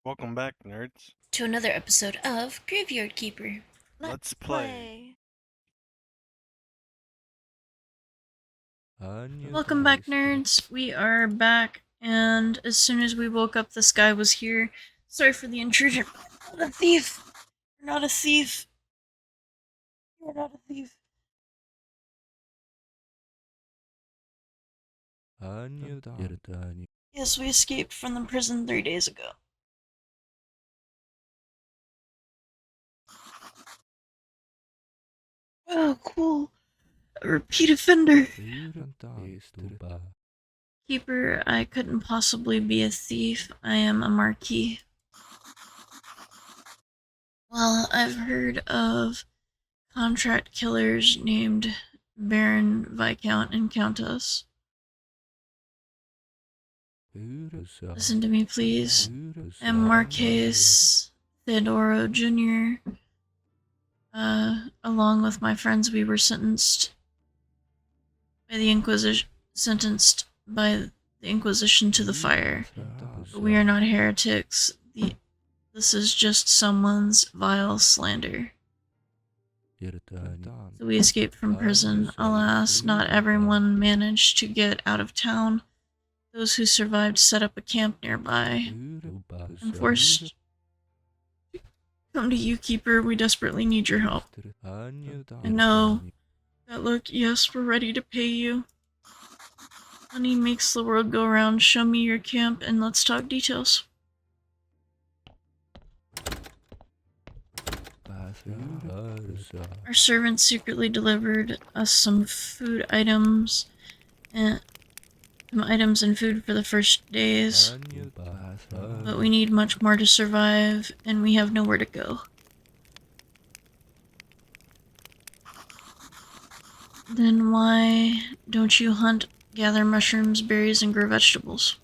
Welcome back, nerds. To another episode of Graveyard Keeper. Let's play. Welcome back, nerds. We are back, and as soon as we woke up, this guy was here. Sorry for the intrusion. I'm not a thief. You're not a thief. You're not a thief. Yes, we escaped from the prison 3 days ago. Oh, cool. A repeat offender. Keeper, I couldn't possibly be a thief. I am a marquis. Well, I've heard of contract killers named Baron, Viscount, and Countess. Listen to me, please. I'm Marquez Theodoro Jr. Along with my friends, we were sentenced by the Inquisition to the fire. But we are not heretics. This is just someone's vile slander. So we escaped from prison. Alas, not everyone managed to get out of town. Those who survived set up a camp nearby. I'm forced to come to you, Keeper. We desperately need your help. I know. That look, yes, we're ready to pay you. Money makes the world go round. Show me your camp and let's talk details. Our servants secretly delivered us some food items and food for the first days. But we need much more to survive, and we have nowhere to go. Then why don't you hunt, gather mushrooms, berries, and grow vegetables?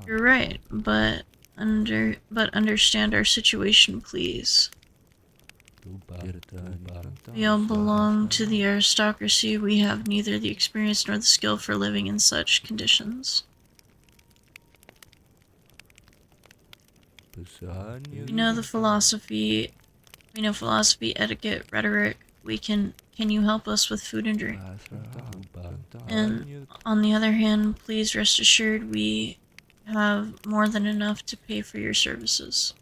You're right, but understand our situation, please. We all belong to the aristocracy. We have neither the experience nor the skill for living in such conditions. We know philosophy, etiquette, rhetoric. Can you help us with food and drink? And on the other hand, please rest assured we have more than enough to pay for your services.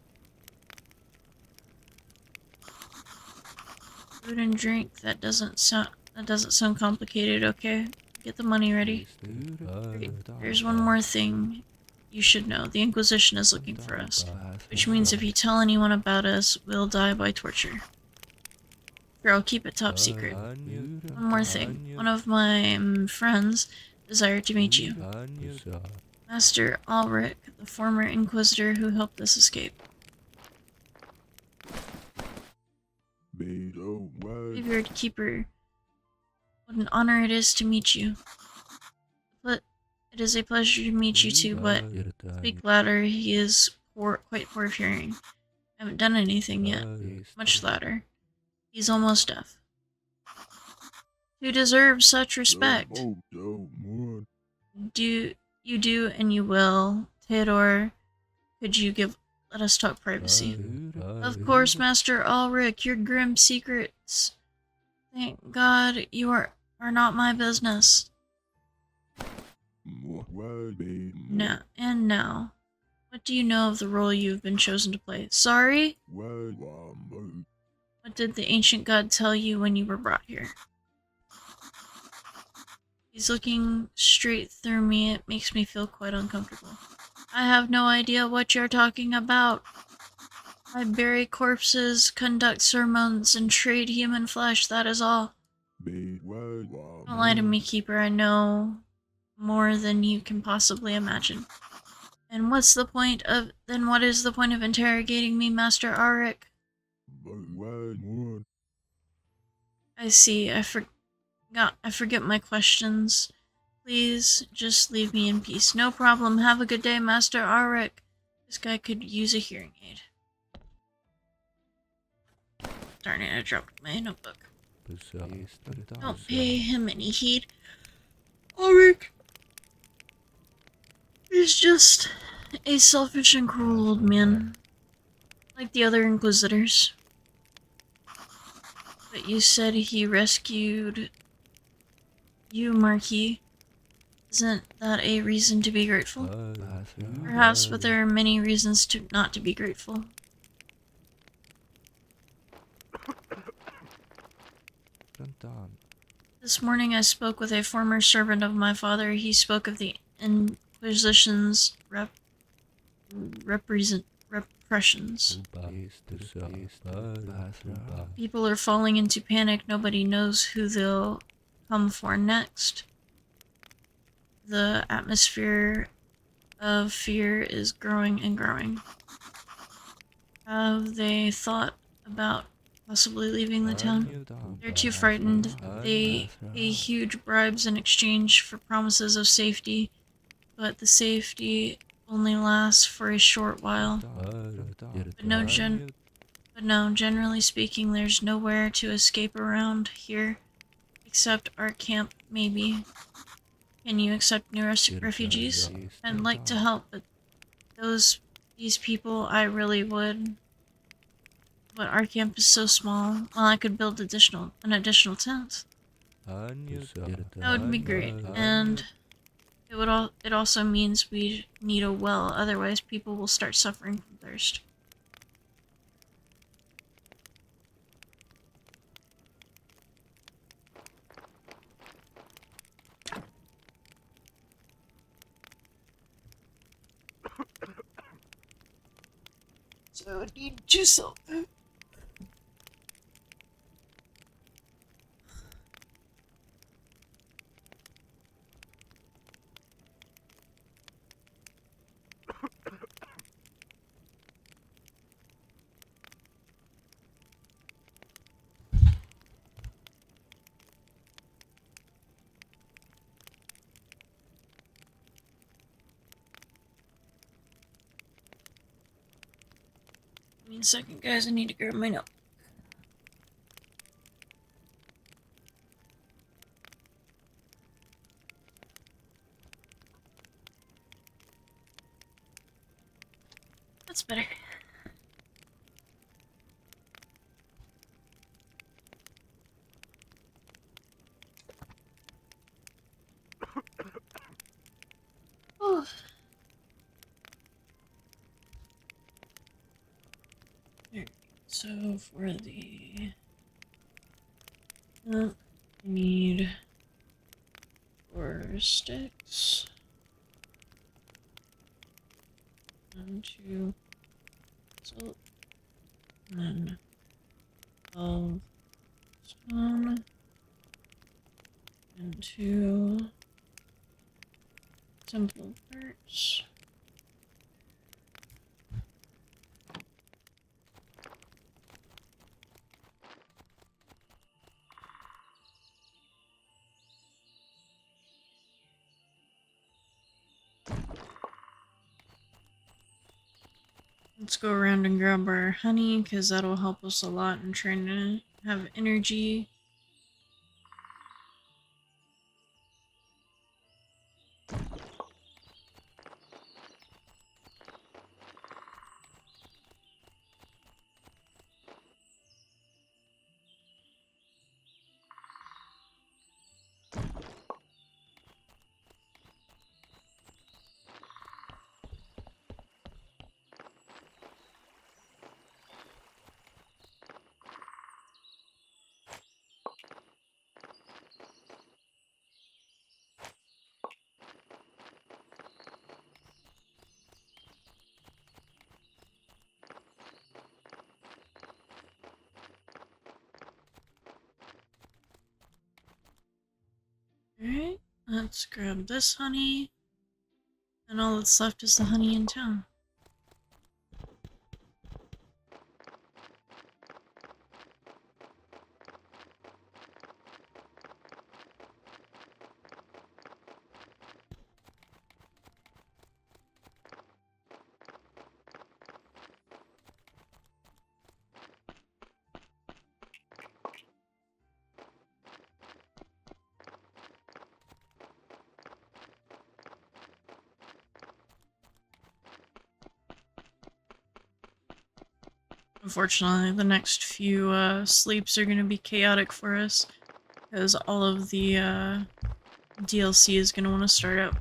Food and drink, that doesn't sound complicated, okay? Get the money ready. There's one more thing you should know. The Inquisition is looking for us, which means if you tell anyone about us, we'll die by torture. Sure, I'll keep it top secret. One more thing. One of my friends desired to meet you. Master Ulrich, the former Inquisitor who helped us escape. Graveyard Keeper, what an honor it is to meet you. But it is a pleasure to meet you too, but speak louder, he is quite poor of hearing. I haven't done anything yet. Much louder. He's almost deaf. You deserve such respect. You do and you will. Theodore, could you let us talk privacy? Of course, Master Ulrich, your grim secrets. Thank God you are not my business. Now, what do you know of the role you've been chosen to play? Sorry? What did the ancient god tell you when you were brought here? He's looking straight through me. It makes me feel quite uncomfortable. I have no idea what you're talking about. I bury corpses, conduct sermons, and trade human flesh, that is all. Don't lie to me, Keeper. I know more than you can possibly imagine. And what is the point of interrogating me, Master Ulrich? I see. I forget my questions. Please, just leave me in peace. No problem. Have a good day, Master Ulrich. This guy could use a hearing aid. Darn it, I dropped my notebook. Don't pay him any heed. Ulrich! He's just a selfish and cruel old man, like the other Inquisitors. But you said he rescued you, Marquis. Isn't that a reason to be grateful? Perhaps, but there are many reasons not to be grateful. This morning I spoke with a former servant of my father. He spoke of the Inquisition's repressions. People are falling into panic. Nobody knows who they'll come for next. The atmosphere of fear is growing and growing. Have they thought about possibly leaving the town? They're too frightened. They pay huge bribes in exchange for promises of safety, but the safety only lasts for a short while. But no, generally speaking, there's nowhere to escape around here, except our camp, maybe. Can you accept new refugees? I'd like to help, but these people, I really would. But our camp is so small. Well, I could build an additional tent. That would be great, and it also means we need a well. Otherwise, people will start suffering from thirst. So I would need to sell that. Give me a second, guys. I need to grab my note. That's better. Oh. So for the I need 4 sticks and 2 salt, and then 12 stone and 2 temple parts. Let's go around and grab our honey, because that'll help us a lot in trying to have energy. Alright, let's grab this honey. And all that's left is the honey in town. Unfortunately, the next few sleeps are going to be chaotic for us because all of the DLC is going to want to start up.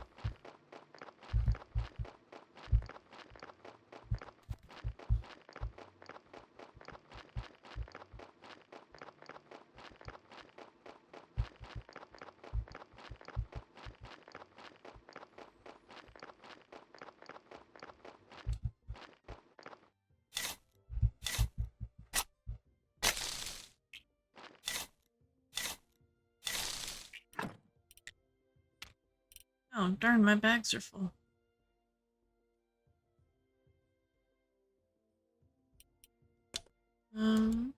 Oh, darn, my bags are full. Um...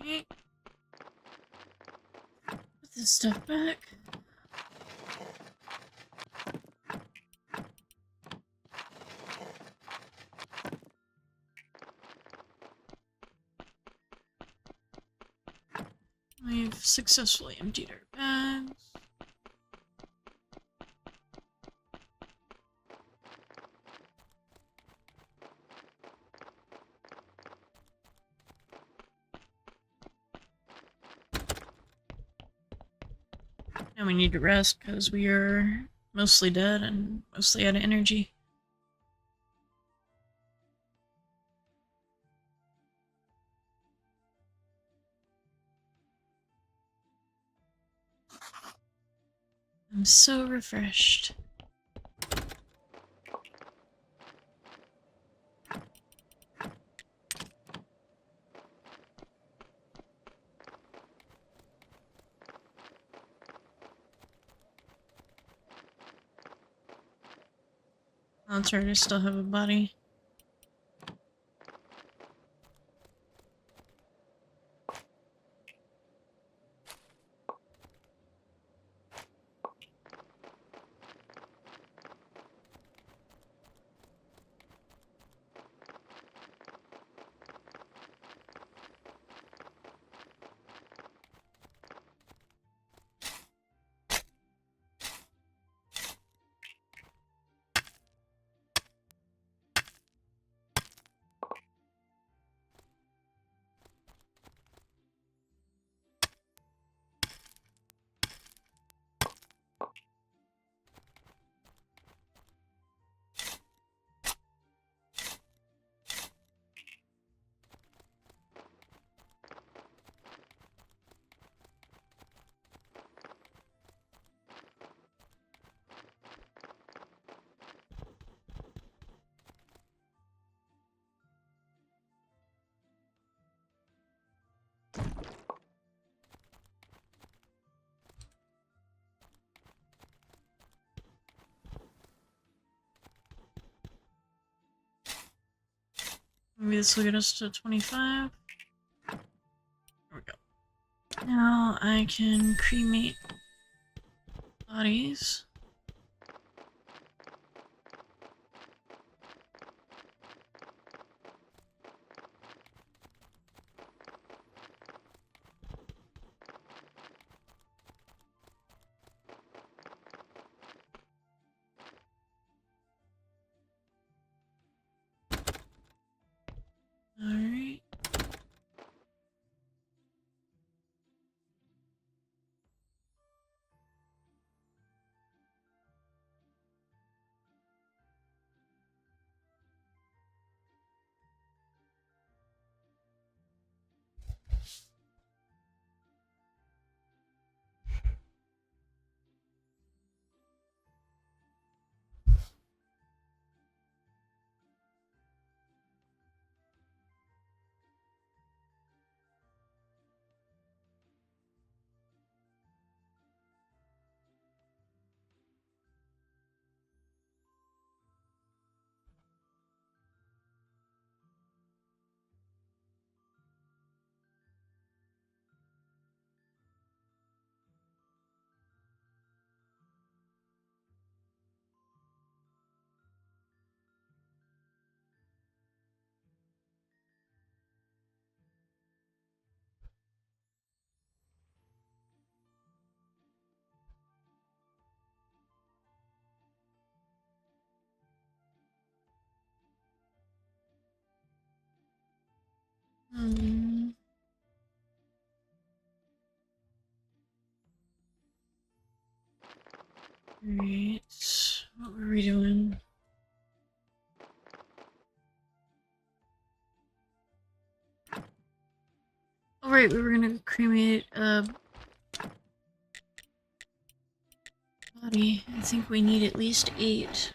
Okay. Put this stuff back. We've successfully emptied our bags. Now we need to rest because we are mostly dead and mostly out of energy. I'm so refreshed. Oh, that's right, I still have a body. Maybe this will get us to 25. There we go. Now I can cremate bodies. Right. What were we doing? Oh, right, we were gonna cremate a body. I think we need at least 8.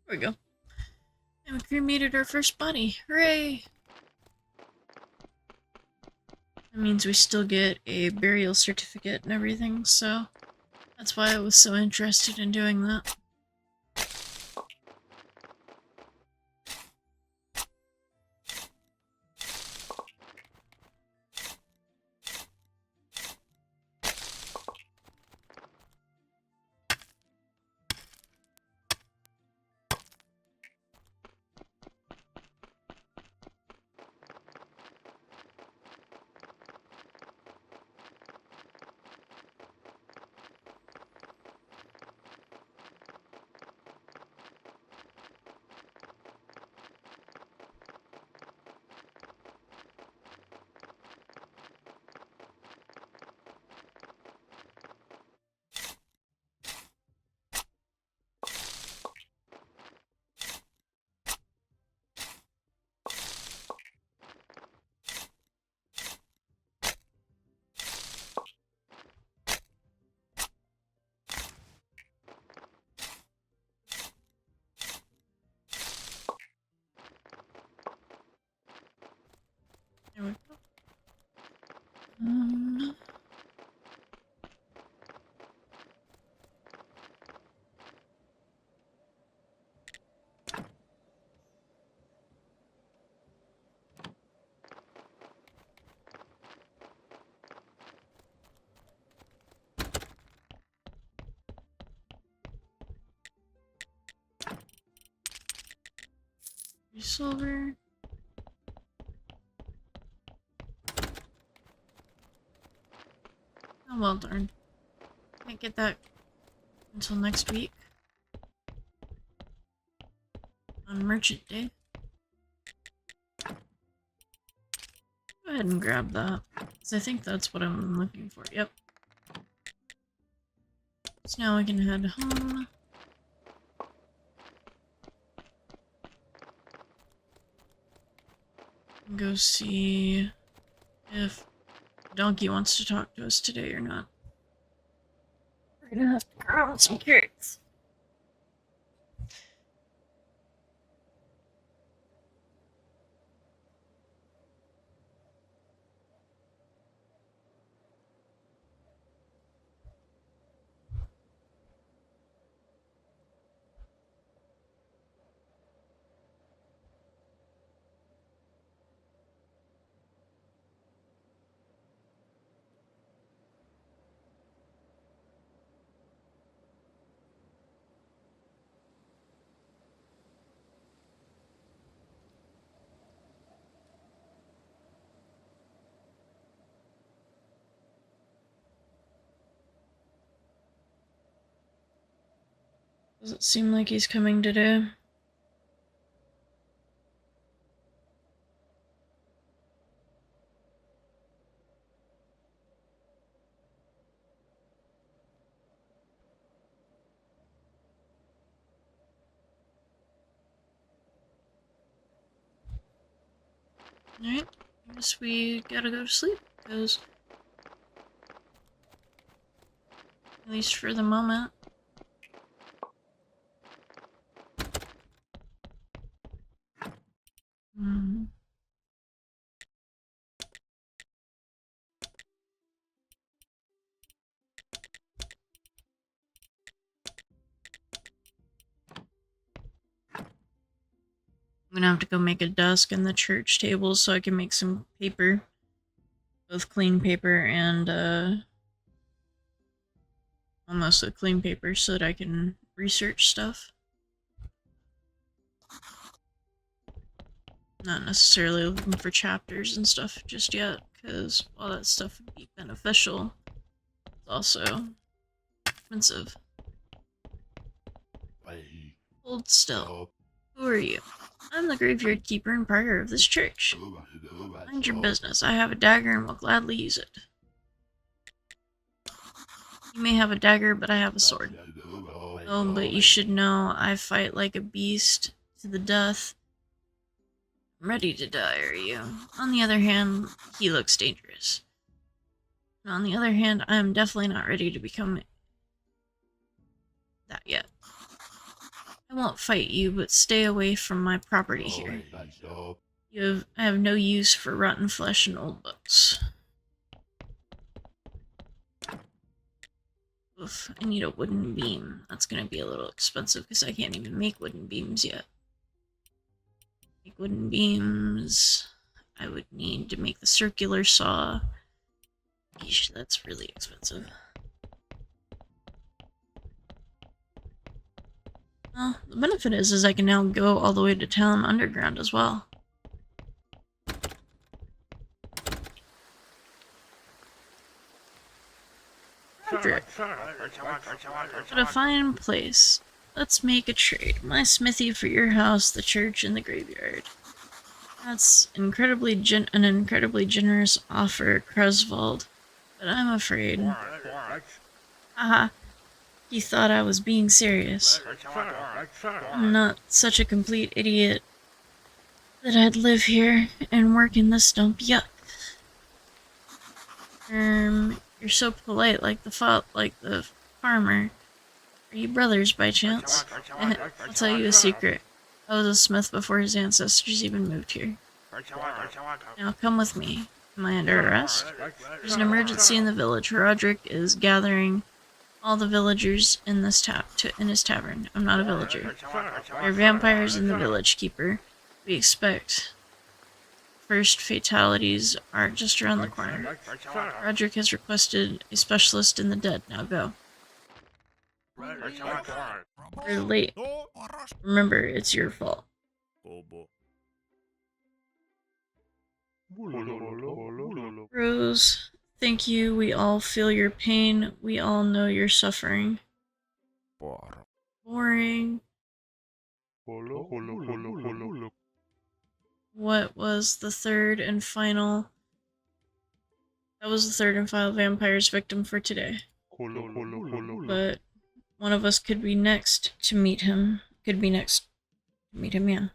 There we go. And we cremated our first body. Hooray! That means we still get a burial certificate and everything, so that's why I was so interested in doing that. There we go. Silver. Oh, well darn. Can't get that until next week. On Merchant Day. Go ahead and grab that. Because I think that's what I'm looking for. Yep. So now we can head home. And go see if Donkey wants to talk to us today or not. We're gonna have to grow some carrots. Does it seem like he's coming today? Alright, I guess we gotta go to sleep, because at least for the moment, I'm gonna have to go make a desk and the church table so I can make some paper. Both clean paper and, almost a clean paper so that I can research stuff. Not necessarily looking for chapters and stuff just yet, because while that stuff would be beneficial, it's also expensive. Hold still. Who are you? I'm the graveyard keeper and prior of this church. Mind your business. I have a dagger and will gladly use it. You may have a dagger, but I have a sword. Oh, but you should know I fight like a beast to the death. I'm ready to die, are you? On the other hand, he looks dangerous. And on the other hand, I am definitely not ready to become that yet. I won't fight you, but stay away from my property here. I have no use for rotten flesh and old books. Oof, I need a wooden beam. That's gonna be a little expensive because I can't even make wooden beams yet. Make wooden beams. I would need to make the circular saw. Eesh, that's really expensive. Well, the benefit is I can now go all the way to town underground as well. Roderick. What a fine place. Let's make a trade. My smithy for your house, the church, and the graveyard. That's an incredibly generous offer, Kresvold. But I'm afraid. Haha. He thought I was being serious. I'm not such a complete idiot that I'd live here and work in this dump. Yuck. You're so polite, like the farmer. Are you brothers by chance? I'll tell you a secret. I was a smith before his ancestors even moved here. Now come with me. Am I under arrest? There's an emergency in the village. Roderick is gathering all the villagers in his tavern. I'm not a villager. There are vampires in the village, keeper. We expect first fatalities are just around the corner. Roderick has requested a specialist in the dead. Now go. You're late. Remember, it's your fault. Rose, thank you. We all feel your pain. We all know you're suffering. Boring. What was the third and final? That was the third and final vampire's victim for today. But one of us could be next to meet him. Yeah.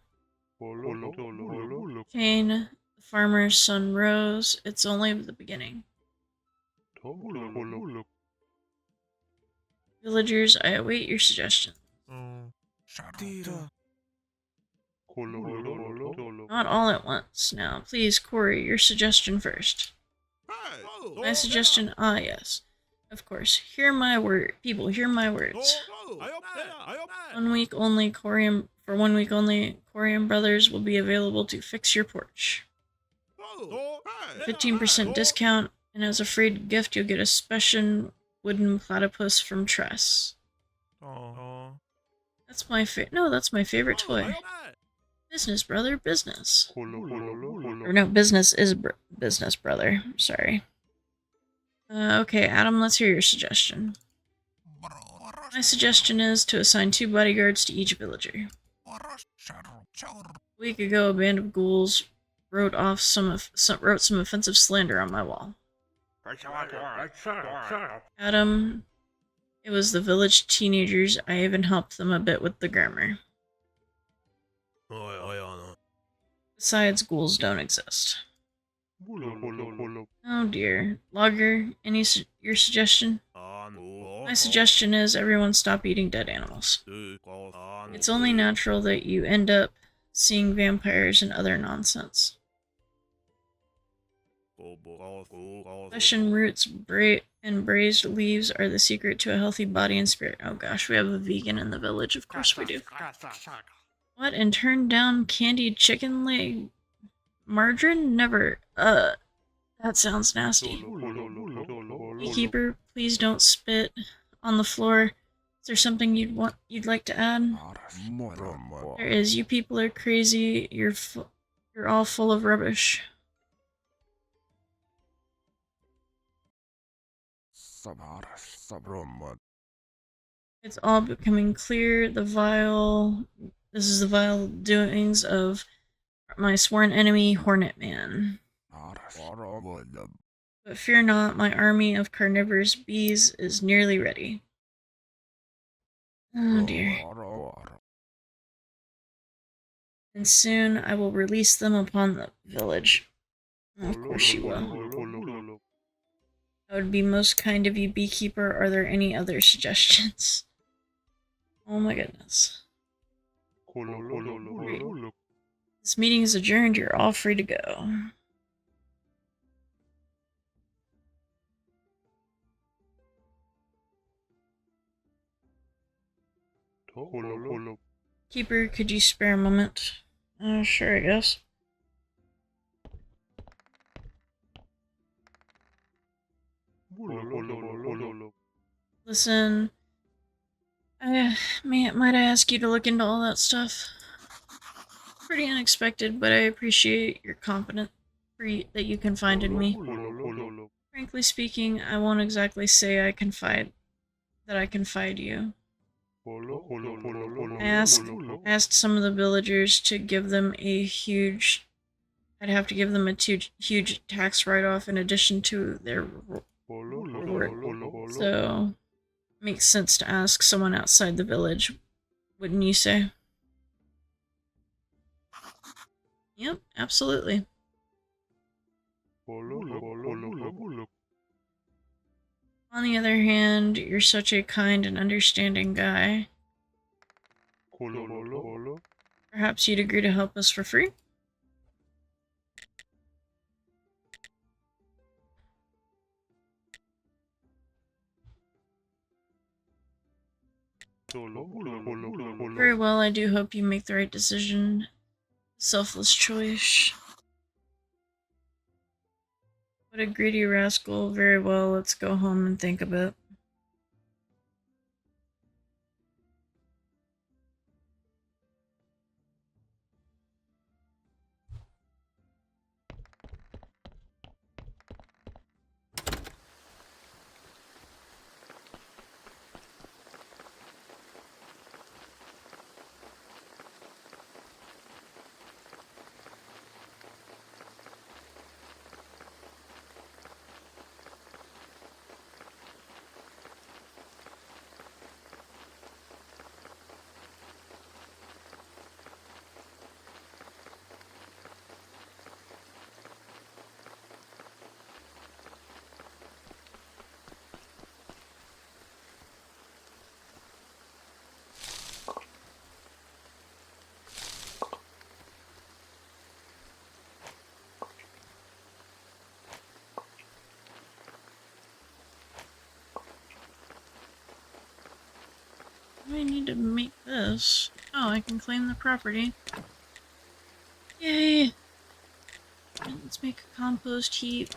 Kane, the farmer's son Rose. It's only the beginning. Villagers, I await your suggestions. Not all at once. Now, please, Corey, your suggestion first. My suggestion, yes. Of course. Hear my word. People, hear my words. 1 week only, for 1 week only, Corium Brothers will be available to fix your porch. 15% discount, and as a free gift, you'll get a special wooden platypus from Tress. That's my that's my favorite toy. Business, brother, business. Or no, business is business, brother. Sorry. Okay, Adam, let's hear your suggestion. My suggestion is to assign 2 bodyguards to each villager. A week ago, a band of ghouls wrote some offensive slander on my wall. Adam, it was the village teenagers. I even helped them a bit with the grammar. Besides, ghouls don't exist. Oh dear. Logger, your suggestion? My suggestion is everyone stop eating dead animals. It's only natural that you end up seeing vampires and other nonsense. Flesh and roots and braised leaves are the secret to a healthy body and spirit. Oh gosh, we have a vegan in the village. Of course we do. What? And turn down candied chicken leg margarine? Never. That sounds nasty. Beekeeper, please don't spit on the floor. Is there something you'd like to add? There is. You people are crazy. You're all full of rubbish. It's all becoming clear. This is the vile doings of my sworn enemy, Hornet Man. But fear not, my army of carnivorous bees is nearly ready. Oh dear. And soon I will release them upon the village. Of course you will. That would be most kind of you, Beekeeper. Are there any other suggestions? Oh my goodness. Great. This meeting is adjourned. You're all free to go. Keeper, could you spare a moment? Sure, I guess. Listen, might I ask you to look into all that stuff? Pretty unexpected, but I appreciate your confidence that you confided in me. Frankly speaking, I won't exactly say I confide you. I asked some of the villagers to give them I'd have to give them a huge tax write-off in addition to their reward. So, makes sense to ask someone outside the village, wouldn't you say? Yep, absolutely. On the other hand, you're such a kind and understanding guy. Perhaps you'd agree to help us for free? Very well, I do hope you make the right decision. Selfless choice. What a greedy rascal. Very well, let's go home and think a bit. What do I need to make this? Oh, I can claim the property. Yay! And let's make a compost heap.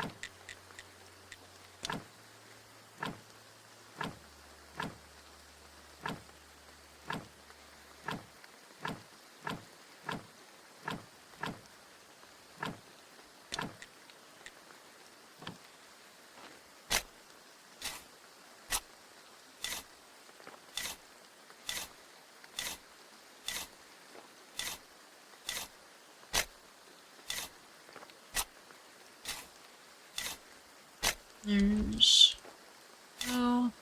There's... Oh...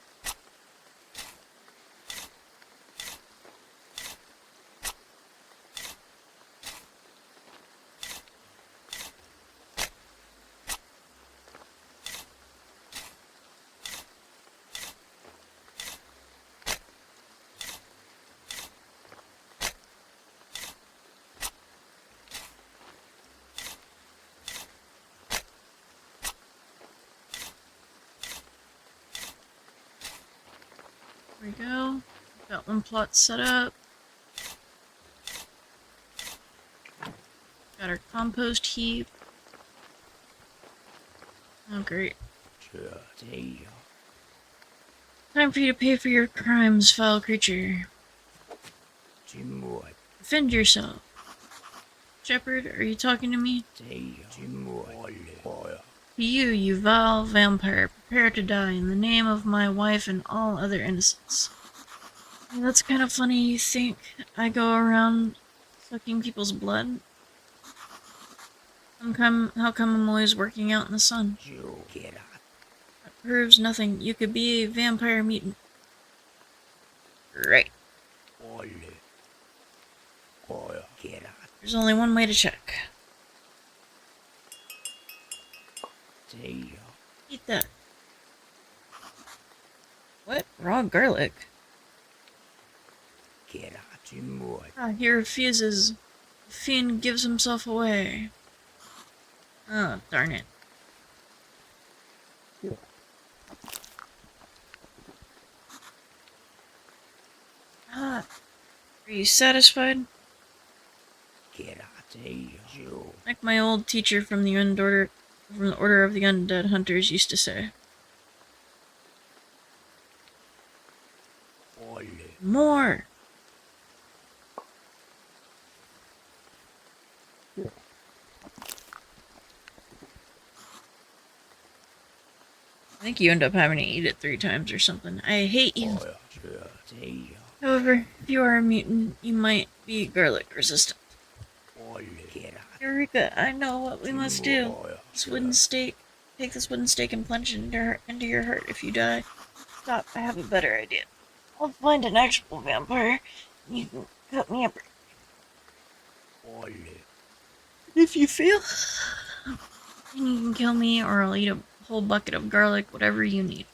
There we go. Got one plot set up. Got our compost heap. Oh, great. Time for you to pay for your crimes, foul creature. Defend yourself. Shepard, are you talking to me? To you, you vile vampire, prepare to die in the name of my wife and all other innocents. That's kind of funny, you think I go around sucking people's blood? How come I'm always working out in the sun? That proves nothing. You could be a vampire mutant. Right. There's only one way to check. Eat that. What? Raw garlic? Ah, he refuses. The fiend gives himself away. Oh, darn it. Ah, are you satisfied? Like my old teacher from the Order of the Undead Hunters used to say. More! I think you end up having to eat it 3 times or something. I hate you. However, if you are a mutant, you might be garlic resistant. Eureka, I know what we must do. This wooden stake. Take this wooden stake and plunge it into your heart if you die. Stop, I have a better idea. I'll find an actual vampire. You can cut me up. If you fail, then you can kill me or I'll eat a whole bucket of garlic, whatever you need.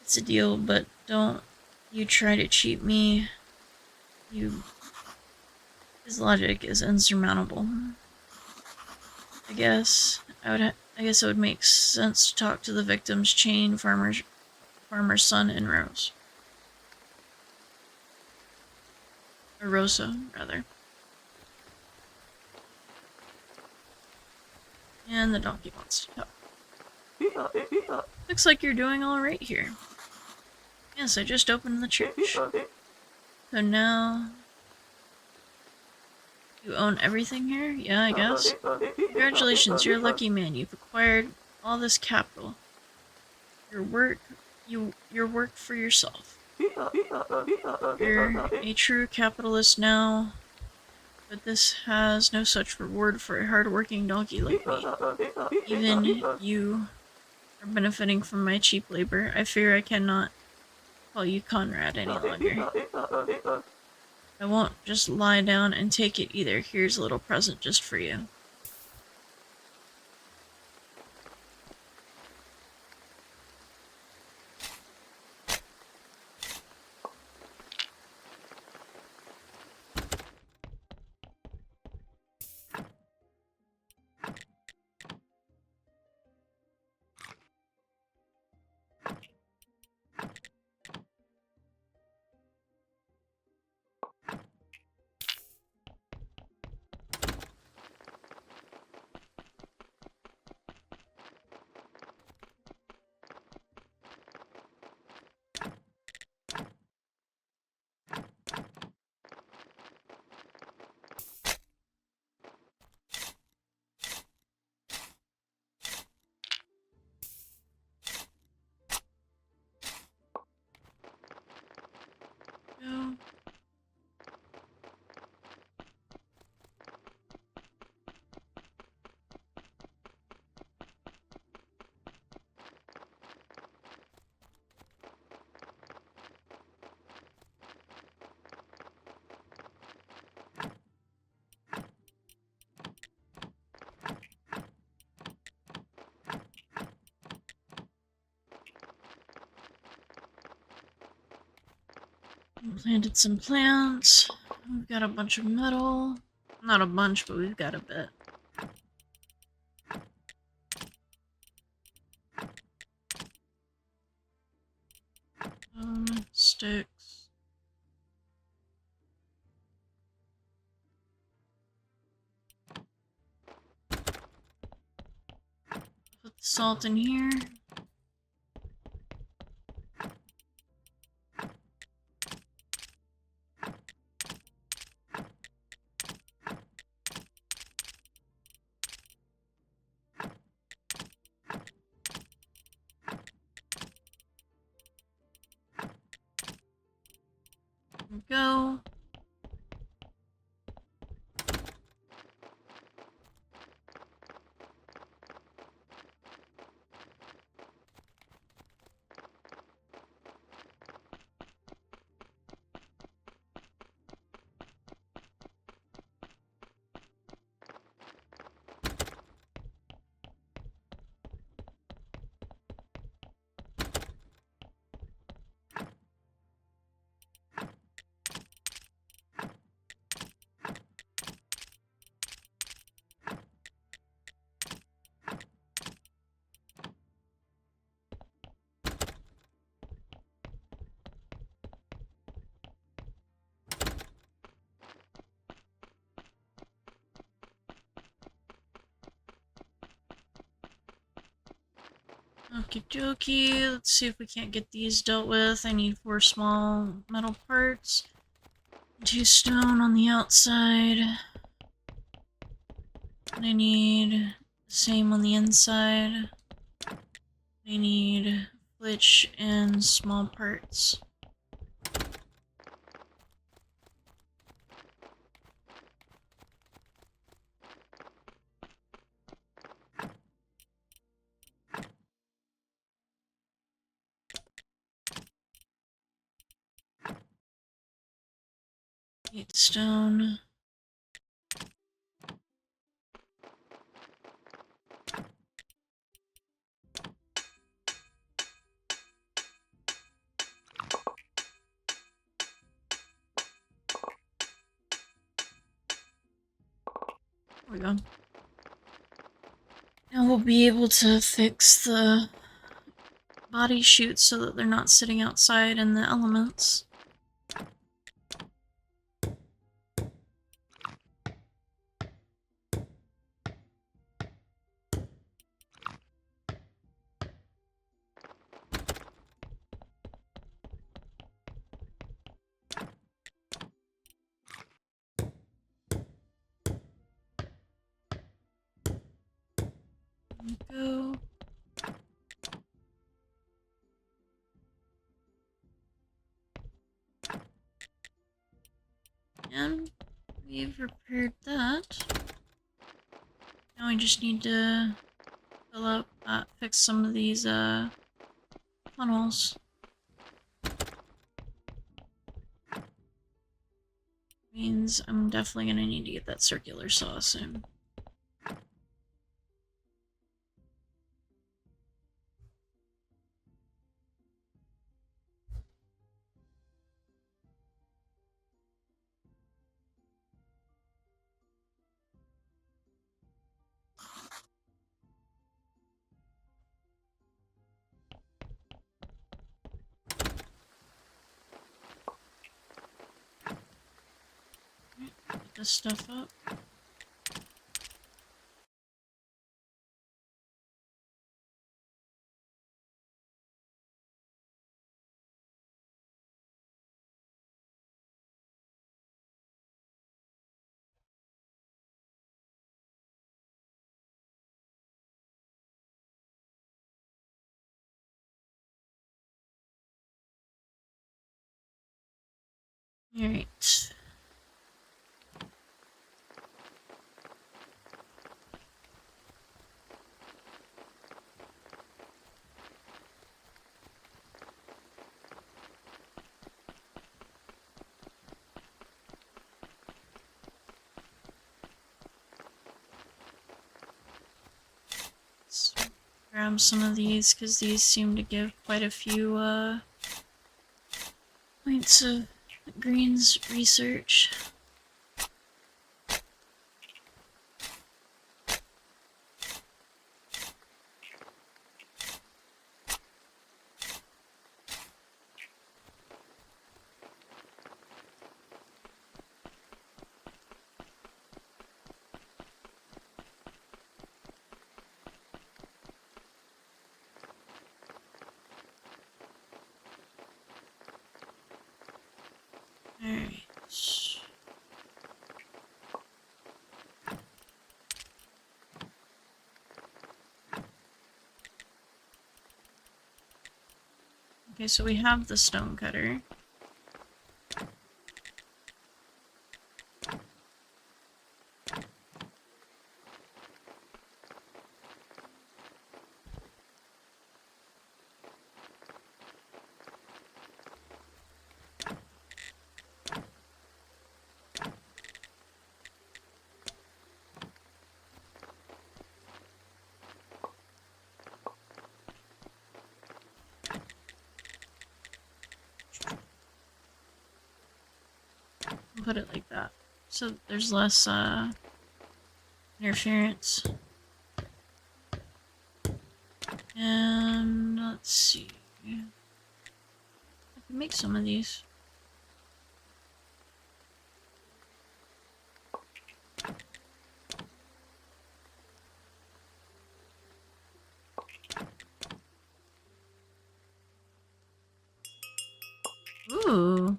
It's a deal, but don't you try to cheat me. His logic is insurmountable. I guess it would make sense to talk to the victim's chain, farmer's son, and Rose. Or Rosa, rather. And the donkey wants to talk. Looks like you're doing alright here. Yes, I just opened the church. So now... you own everything here? Yeah, I guess. Congratulations, you're a lucky man. You've acquired all this capital. Your work for yourself. You're a true capitalist now, but this has no such reward for a hard-working donkey like me. Even you are benefiting from my cheap labor. I fear I cannot call you Conrad any longer. I won't just lie down and take it either. Here's a little present just for you. Go. Planted some plants. We've got a bunch of metal. Not a bunch, but we've got a bit. Sticks. Salt in here. There we go. Okie dokie, let's see if we can't get these dealt with. I need 4 small metal parts, 2 stone on the outside. I need the same on the inside. I need flitch and small parts. Stone. There we go. Now we'll be able to fix the body chutes so that they're not sitting outside in the elements. Go. And we've repaired that. Now we just need to fill up, fix some of these funnels. Means I'm definitely gonna need to get that circular saw soon. Put this stuff up. Alright. Let's grab some of these because these seem to give quite a few points of greens research. Alright. Okay, so we have the stone cutter. Put it like that. So there's less interference. And let's see. I can make some of these. Ooh.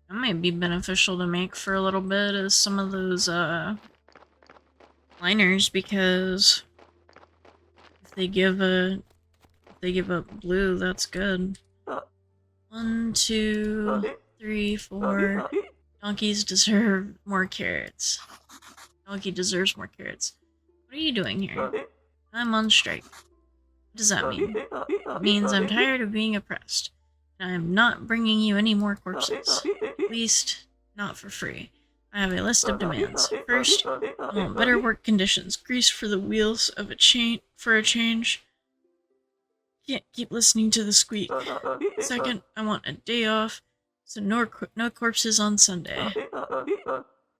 That might be beneficial to make for a little bit as some of those liners, because if they give up blue, that's good. 1, 2, 3, 4. Donkeys deserve more carrots. Donkey deserves more carrots. What are you doing here? I'm on strike. What does that mean? It means I'm tired of being oppressed. And I am not bringing you any more corpses. At least, not for free. I have a list of demands. First, I want better work conditions. Grease for the wheels of a change. Can't keep listening to the squeak. Second, I want a day off, so no corpses on Sunday.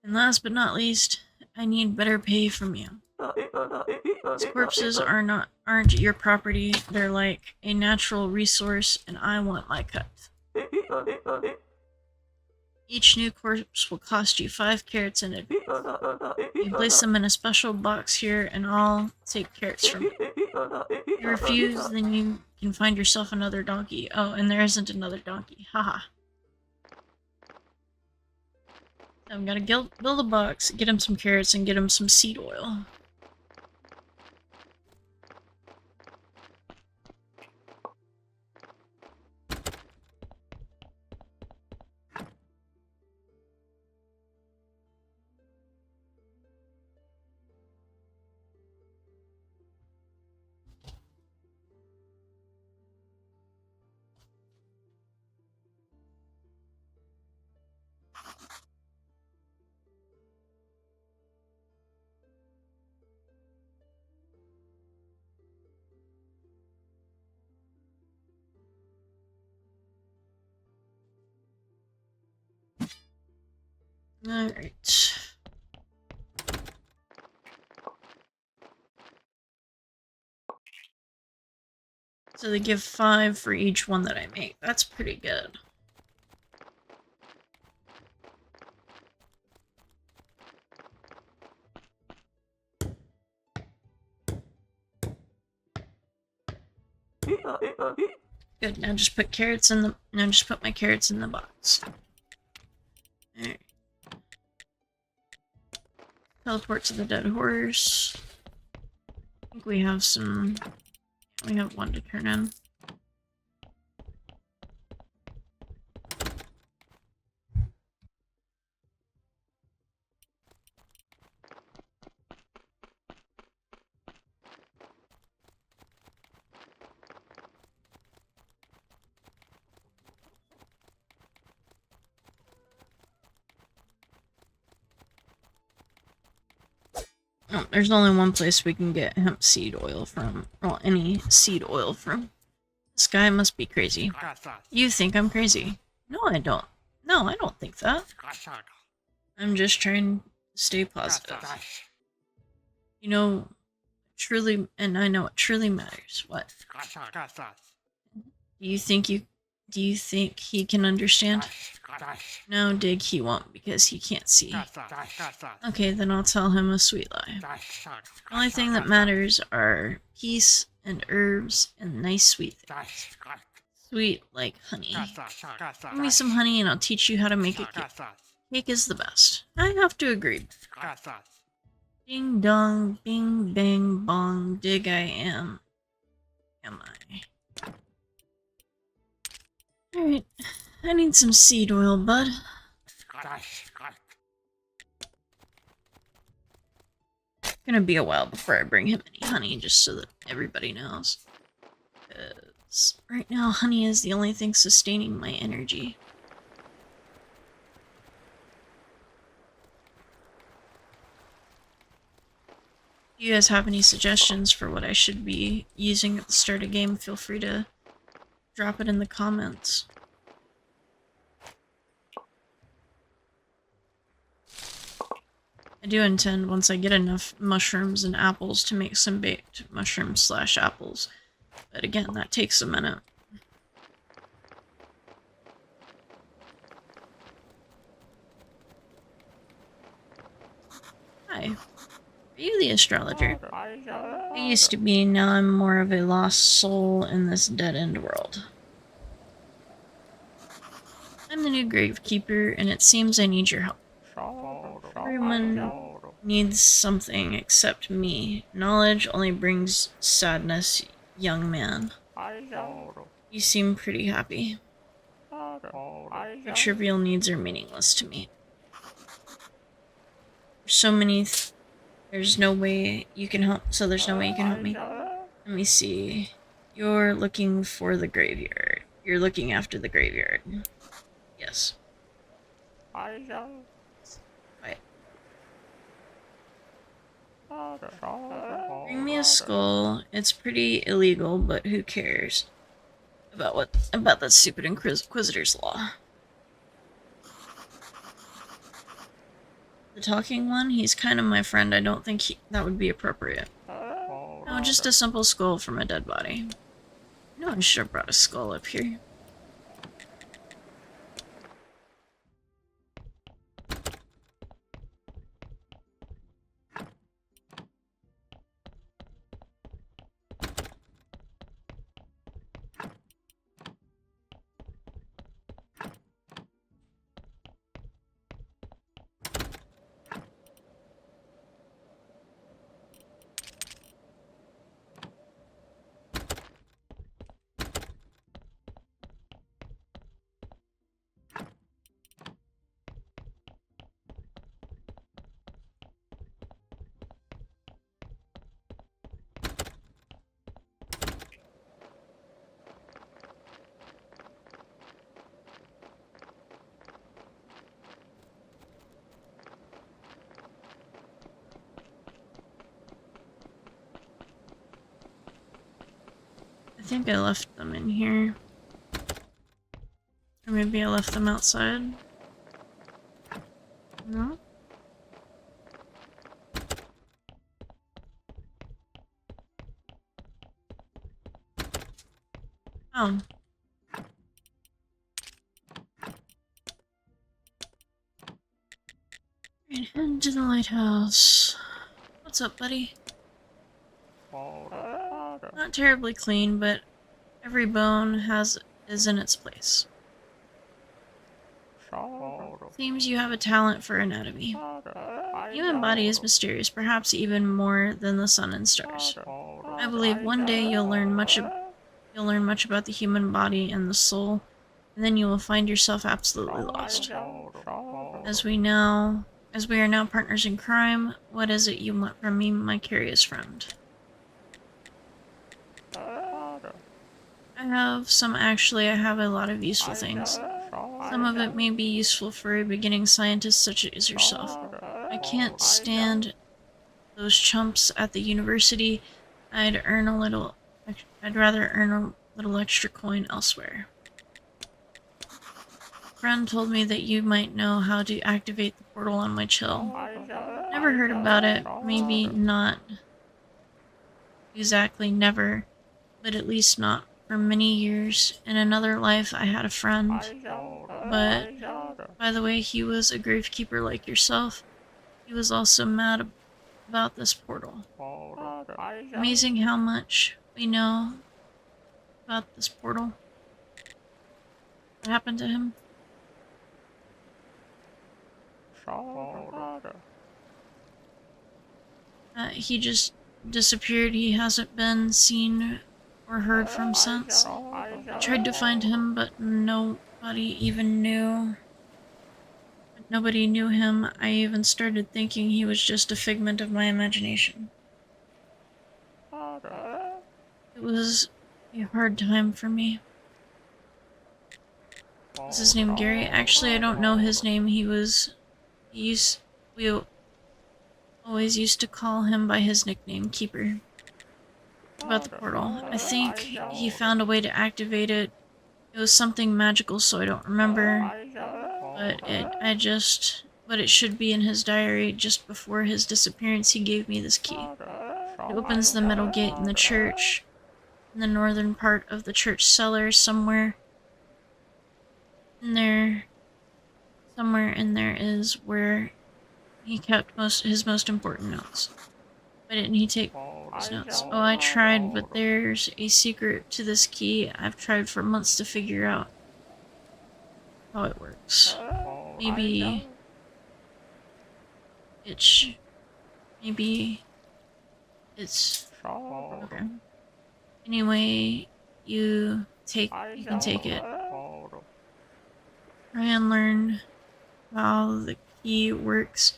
And last but not least, I need better pay from you. These corpses aren't your property. They're like a natural resource, and I want my cut. Each new corpse will cost you 5 carrots in advance. You place them in a special box here, and I'll take carrots from you. If you refuse, then you can find yourself another donkey. Oh, and there isn't another donkey. Haha. I'm gonna build a box, get him some carrots, and get him some seed oil. Alright. So they give 5 for each one that I make. That's pretty good. Good, now just put my carrots in the box. Alright. Teleport to the dead horse. I think we have one to turn in. Oh, there's only one place we can get hemp seed oil from. Well, any seed oil from. This guy must be crazy. You think I'm crazy? No, I don't. No, I don't think that. I'm just trying to stay positive. You know, and I know what truly matters. What? Do you think he can understand? No, Dig, he won't, because he can't see. Okay, then I'll tell him a sweet lie. The only thing that matters are peace and herbs and nice sweet things. sweet like honey. Give me some honey and I'll teach you how to make a cake. Cake is the best. I have to agree. Ding dong, bing bang bong, dig I am. Am I? Alright, I need some seed oil, bud. Gonna be a while before I bring him any honey, just so that everybody knows. Because right now, honey is the only thing sustaining my energy. If you guys have any suggestions for what I should be using at the start of game, feel free to drop it in the comments. I do intend, once I get enough mushrooms and apples, to make some baked mushrooms / apples. But again, that takes a minute. Hi. Are you the astrologer? I used to be, now I'm more of a lost soul in this dead-end world. I'm the new gravekeeper, and it seems I need your help. Everyone needs something except me. Knowledge only brings sadness, young man. You seem pretty happy. Your trivial needs are meaningless to me. There's so many... there's no way you can help... so there's no way you can help me. Let me see. You're looking for the graveyard. You're looking after the graveyard. Yes. Quiet. Bring me a skull. It's pretty illegal, but who cares? About that stupid Inquisitor's law. The talking one? He's kind of my friend. I don't think that would be appropriate. No, just a simple skull from a dead body. No, I should have brought a skull up here. I think I left them in here. Or maybe I left them outside. No? Oh. Right, head to the lighthouse. What's up, buddy? Not terribly clean, but every bone is in its place. Seems you have a talent for anatomy. The human body is mysterious, perhaps even more than the sun and stars. I believe one day you'll learn much about the human body and the soul, and then you will find yourself absolutely lost. As we are now partners in crime, what is it you want from me, my curious friend? I have a lot of useful things. Some of it may be useful for a beginning scientist such as yourself. I can't stand those chumps at the university. I'd rather earn a little extra coin elsewhere. A friend told me that you might know how to activate the portal on my chill. Never heard about it. Maybe not exactly never, but at least not for many years. In another life, I had a friend, but by the way, he was a gravekeeper like yourself. He was also mad about this portal. Amazing how much we know about this portal. What happened to him? He just disappeared. He hasn't been seen or heard from since. I tried to find him, but nobody even knew. Nobody knew him. I even started thinking he was just a figment of my imagination. It was a hard time for me. Is his name Gary? Actually, I don't know his name. We always used to call him by his nickname, Keeper. About the portal. I think he found a way to activate it. It was something magical, so I don't remember. But it should be in his diary. Just before his disappearance, he gave me this key. It opens the metal gate in the church, in the northern part of the church cellar, somewhere in there is where he kept his most important notes. Why didn't he take those notes? Oh, I tried, but there's a secret to this key. I've tried for months to figure out how it works. Maybe it's okay. Anyway, you can take it. Try and learn how the key works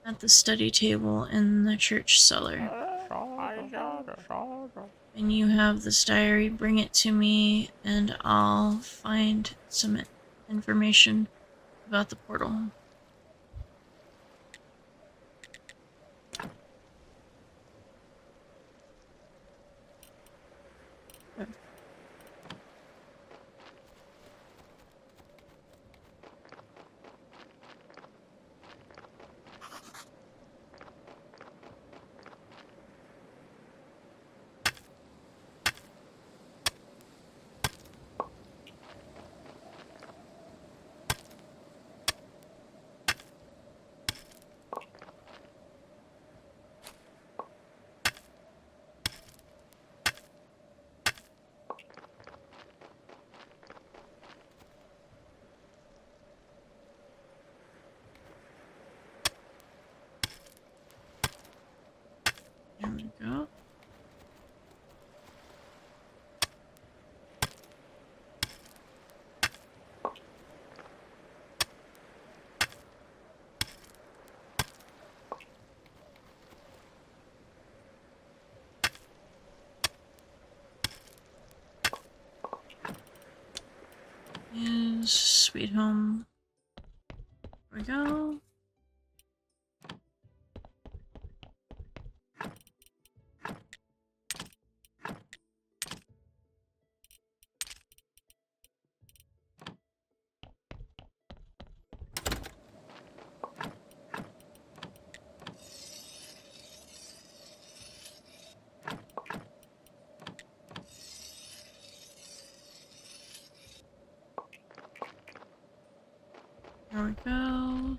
at the study table in the church cellar. When you have this diary, bring it to me and I'll find some information about the portal. There we go. Is Sweet Home. There we go. There we go.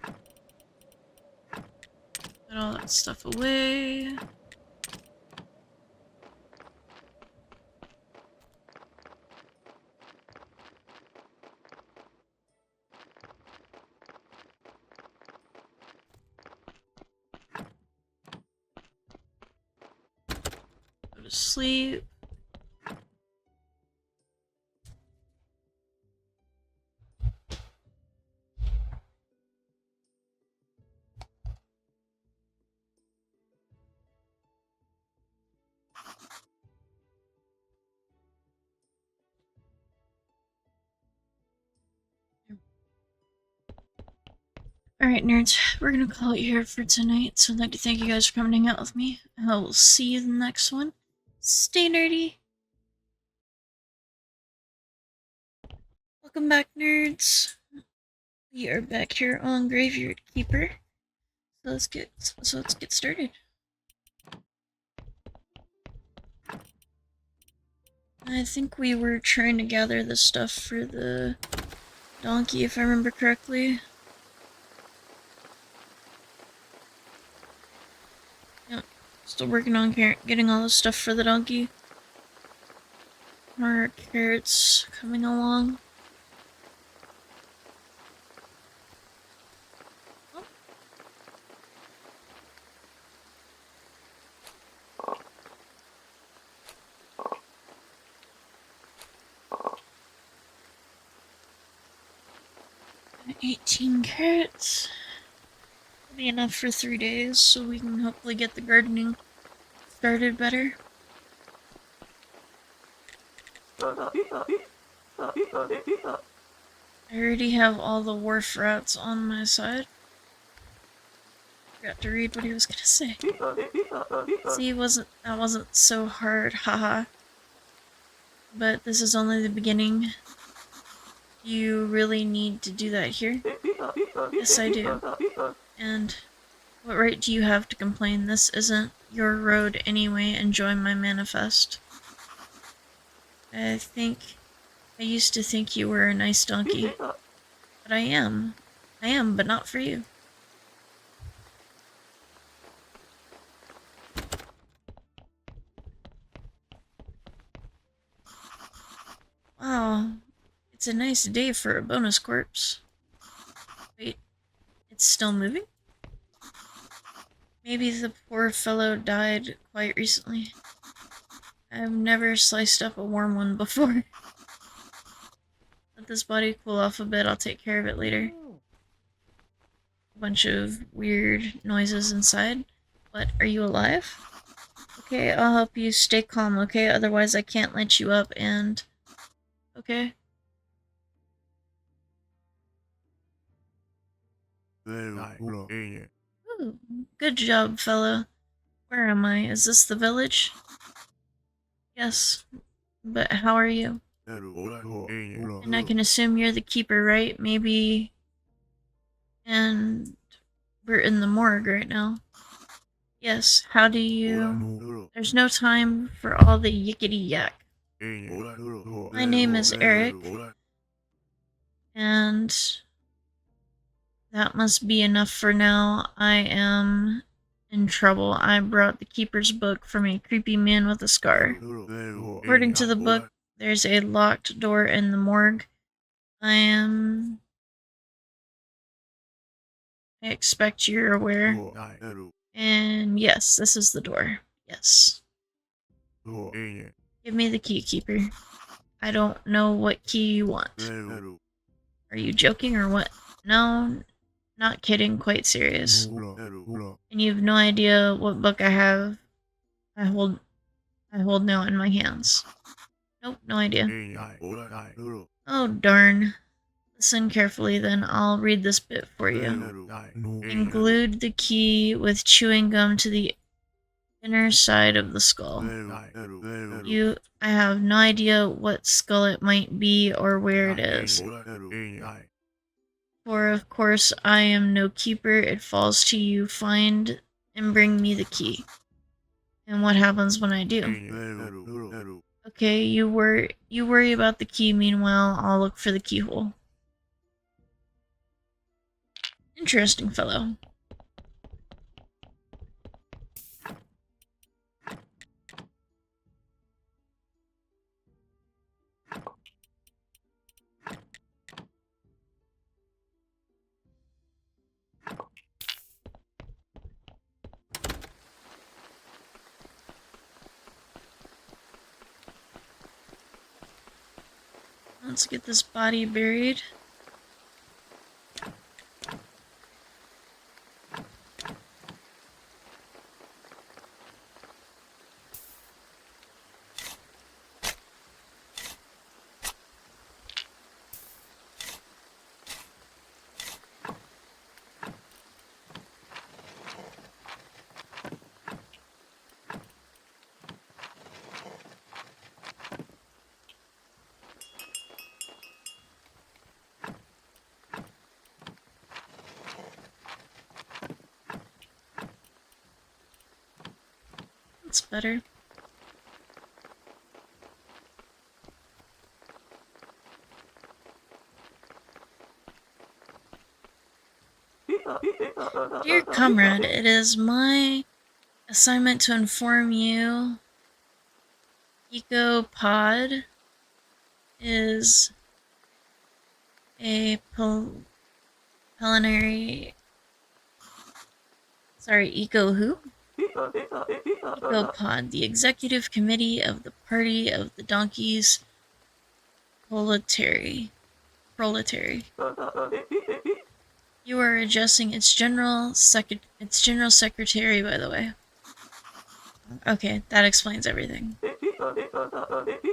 Put all that stuff away. Go to sleep. Alright, nerds, we're gonna call it here for tonight, so I'd like to thank you guys for coming to hang out with me. I will see you in the next one. Stay nerdy! Welcome back, nerds! We are back here on Graveyard Keeper. So let's get started. I think we were trying to gather the stuff for the donkey, if I remember correctly. Yep, still working on getting all the stuff for the donkey. Our carrots coming along. 18 carrots. Will be enough for 3 days, so we can hopefully get the gardening started better. I already have all the wharf rats on my side. Forgot to read what he was gonna say. See, that wasn't so hard, haha. But this is only the beginning. You really need to do that here? Yes, I do. And what right do you have to complain? This isn't your road anyway. Enjoy my manifest. I used to think you were a nice donkey. But I am. I am, but not for you. Wow. It's a nice day for a bonus corpse. Wait, it's still moving? Maybe the poor fellow died quite recently. I've never sliced up a warm one before. Let this body cool off a bit, I'll take care of it later. A bunch of weird noises inside. What, are you alive? Okay, I'll help you stay calm, okay? Otherwise I can't light you up and... Okay? Ooh, good job, fella. Where am I? Is this the village? Yes. But how are you? And I can assume you're the keeper, right? Maybe... And... we're in the morgue right now. Yes, how do you... There's no time for all the yickety-yak. My name is Eric. And... that must be enough for now. I am in trouble. I brought the keeper's book from a creepy man with a scar. According to the book, there's a locked door in the morgue. I expect you're aware. And yes, this is the door. Yes. Give me the key, keeper. I don't know what key you want. Are you joking or what? No, not kidding, quite serious. And you have no idea what book I have. I hold now in my hands. Nope, no idea. Oh, darn. Listen carefully then, I'll read this bit for you. And glued the key with chewing gum to the inner side of the skull. I have no idea what skull it might be or where it is. For of course I am no keeper, it falls to you, find and bring me the key. And what happens when I do? Okay, you worry about the key, meanwhile I'll look for the keyhole. Interesting fellow. Let's get this body buried. That's better. Dear comrade, it is my assignment to inform you EcoPod is a Eco who? EcoPod, the executive committee of the Party of the Donkeys Proletary. You are addressing its general secretary, by the way. Okay, that explains everything.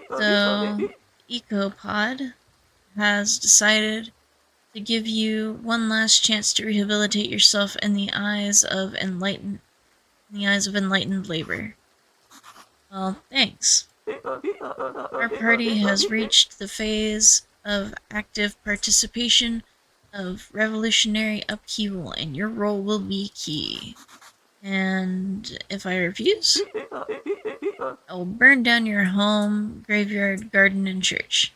So, EcoPod has decided to give you one last chance to rehabilitate yourself in the eyes of enlightened labor. Well, thanks. Our party has reached the phase of active participation of revolutionary upheaval, and your role will be key. And if I refuse, I will burn down your home, graveyard, garden, and church.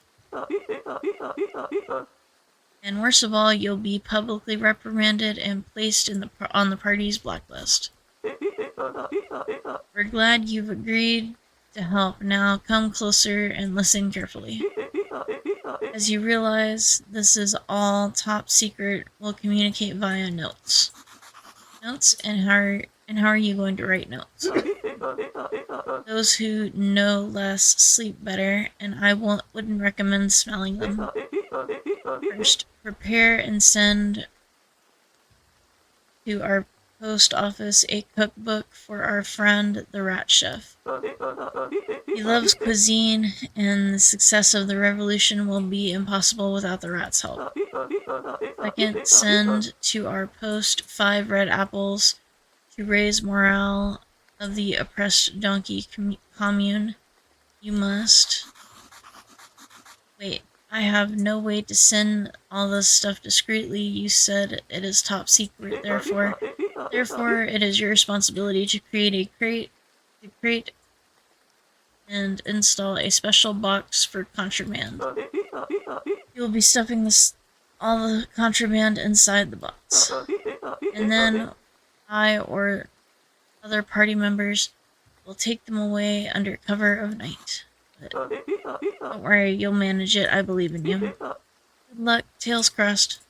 And worst of all, you'll be publicly reprimanded and placed on the party's blacklist. We're glad you've agreed to help. Now come closer and listen carefully. As you realize this is all top secret, we'll communicate via notes. Notes, and how are you going to write notes? Those who know less sleep better, and I wouldn't recommend smelling them. First, prepare and send to our post office a cookbook for our friend the Rat Chef. He loves cuisine, and the success of the revolution will be impossible without the rat's help. Second, send to our post 5 red apples to raise morale of the oppressed donkey commune. You must... Wait, I have no way to send all this stuff discreetly. You said it is top secret, therefore it is your responsibility to create and install a special box for contraband. You will be stuffing all the contraband inside the box. And then I or other party members will take them away under cover of night. But don't worry, you'll manage it. I believe in you. Good luck. Tails crossed.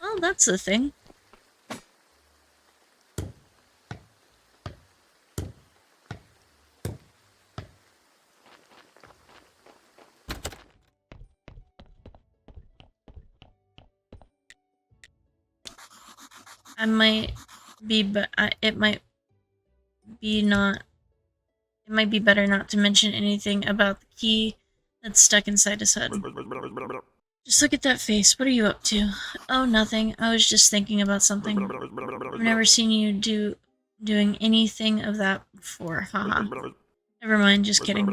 Well, that's the thing. It might be better not to mention anything about the key that's stuck inside his head. Just look at that face. What are you up to? Oh, nothing. I was just thinking about something. I've never seen you doing anything of that before. Haha. Never mind, just kidding.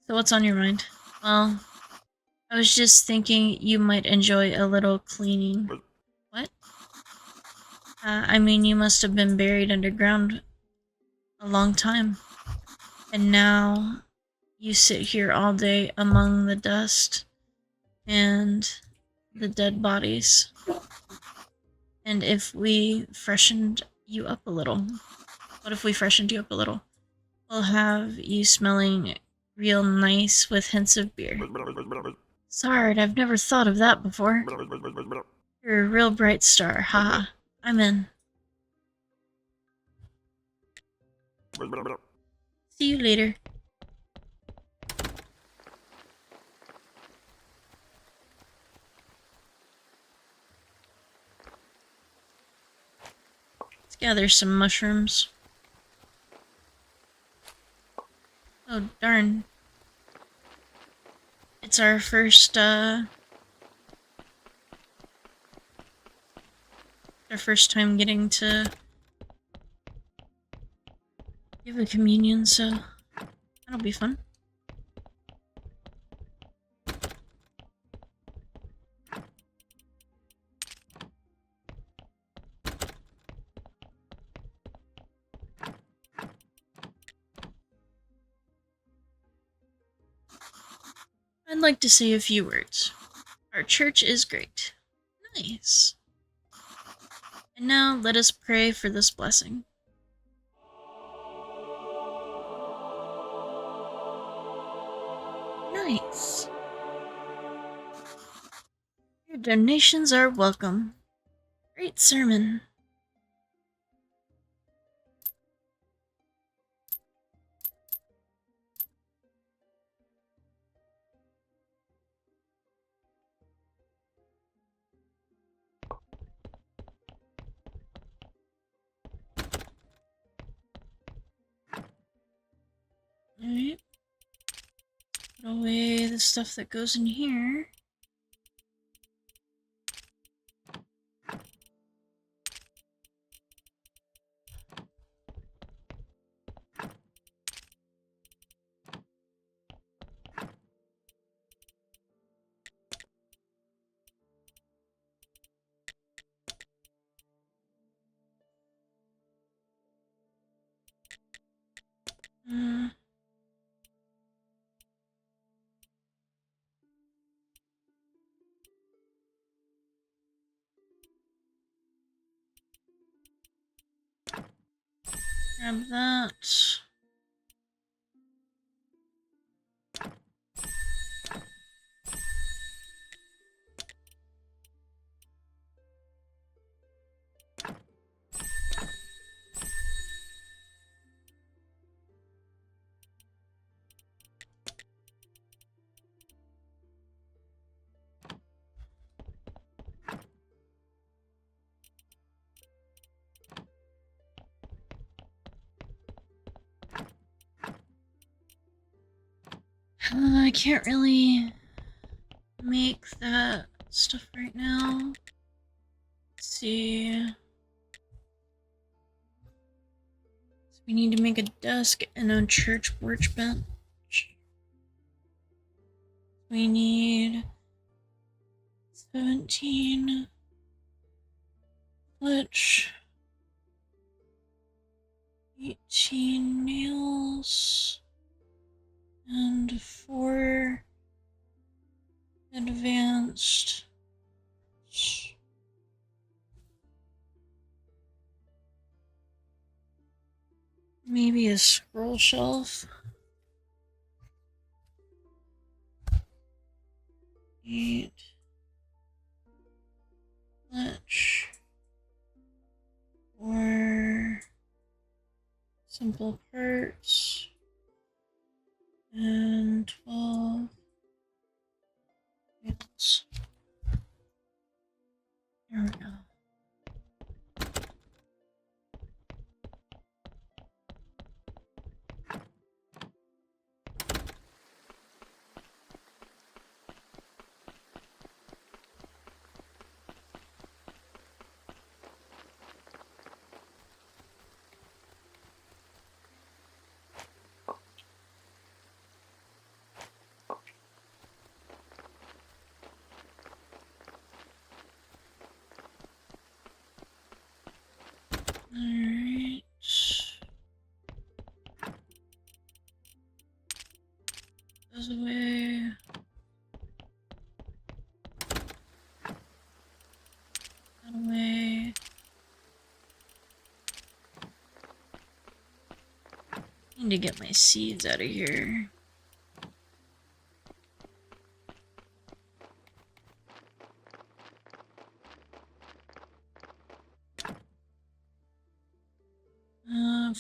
So what's on your mind? Well, I was just thinking you might enjoy a little cleaning. What? I mean, you must have been buried underground a long time. And now you sit here all day among the dust and the dead bodies. And if we freshened you up a little? What if we freshened you up a little? We'll have you smelling real nice with hints of beer. Sorry, I've never thought of that before. You're a real bright star, haha. I'm in. See you later. Let's gather some mushrooms. Oh, darn. It's our first time getting to give a communion, so that'll be fun. I'd like to say a few words. Our church is great. Nice. And now let us pray for this blessing. Nice. Your donations are welcome. Great sermon. Put away the stuff that goes in here. Grab that. I can't really make that stuff right now. Let's see. So we need to make a desk and a church workbench. We need 17 flitch, 18 nails, and 4 advanced. Maybe a scroll shelf. 8 flitch. 4 simple parts. And 12 nails. There we go. Alright. Goes away. That away. Need to get my seeds out of here.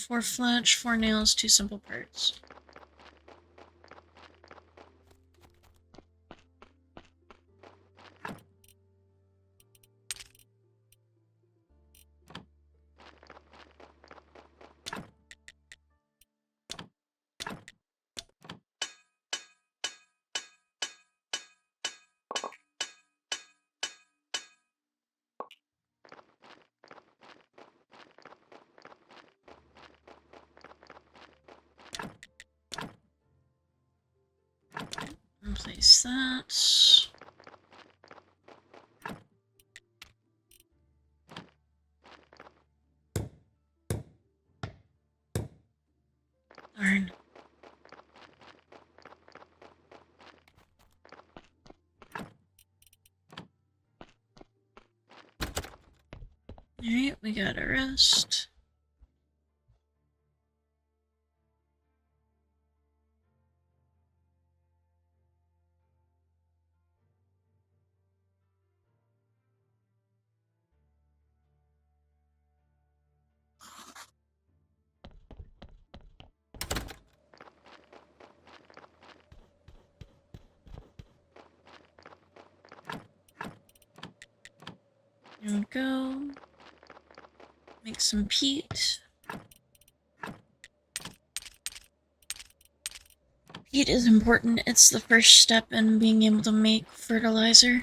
Four flitch, 4 nails, 2 simple parts. And place that. Darn. Alright, we got a rest. There we go. Make some peat. Heat is important. It's the first step in being able to make fertilizer.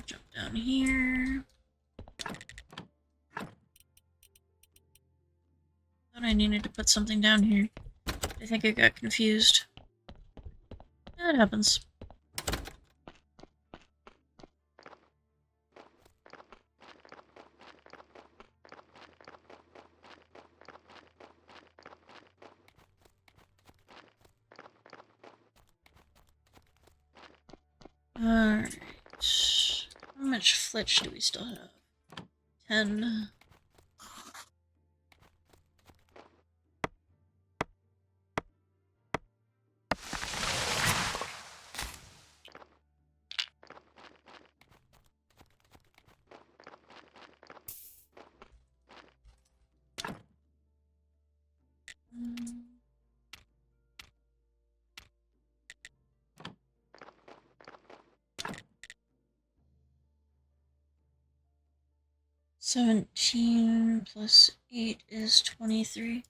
Jump down here. Thought I needed to put something down here. I think I got confused. That happens. Alright. How much flitch do we still have? 10. Mm. 17 plus 8 is 23.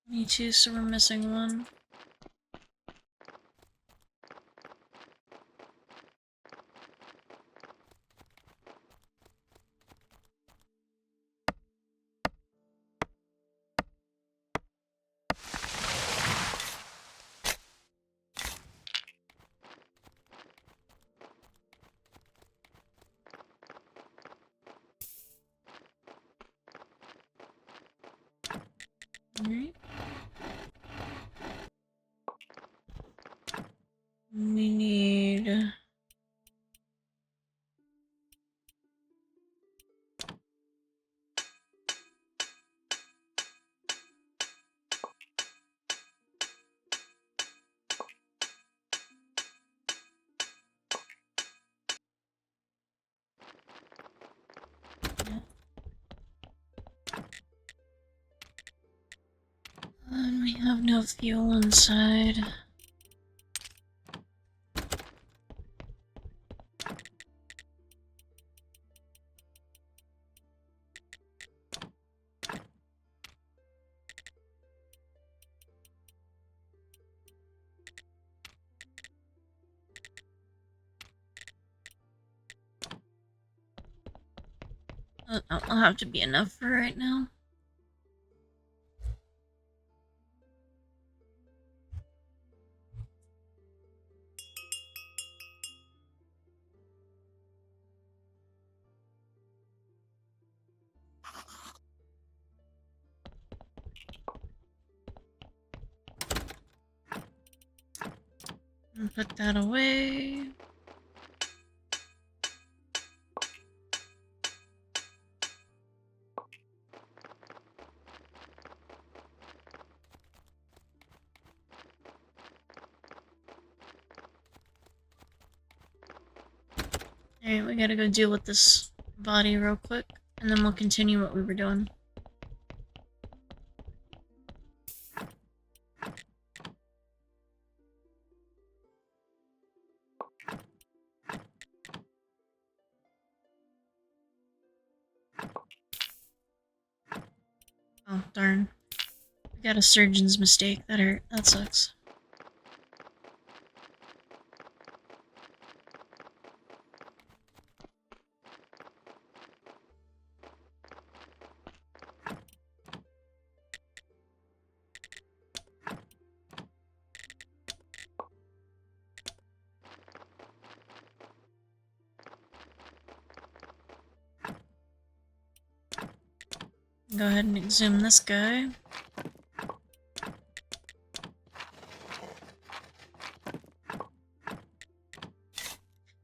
Me too, so we're missing one. Alright. We need... And we have no fuel inside. That'll have to be enough for right now. And put that away. Alright, we gotta go deal with this body real quick, and then we'll continue what we were doing. Oh, darn. We got a surgeon's mistake. That hurt. That sucks. Go ahead and exhume this guy.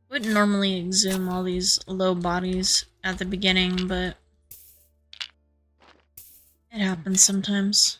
Wouldn't normally exhume all these low bodies at the beginning, but it happens sometimes.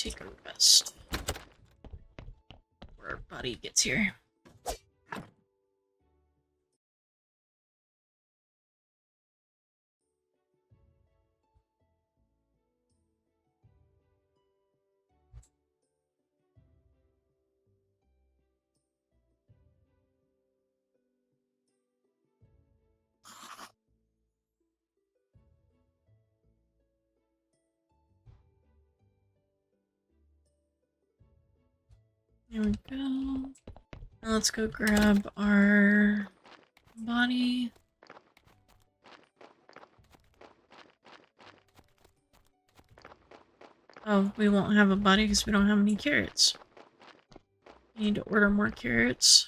take a rest before our body gets here. There we go. Now let's go grab our body. Oh, we won't have a body because we don't have any carrots. We need to order more carrots.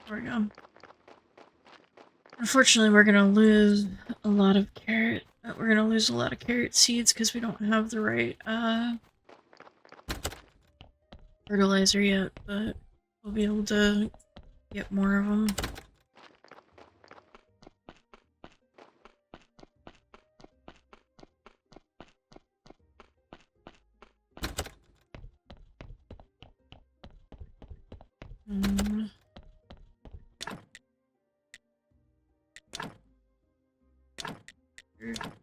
There we go. Unfortunately, we're gonna lose a lot of carrot. We're gonna lose a lot of carrot seeds because we don't have the right fertilizer yet, but we'll be able to get more of them.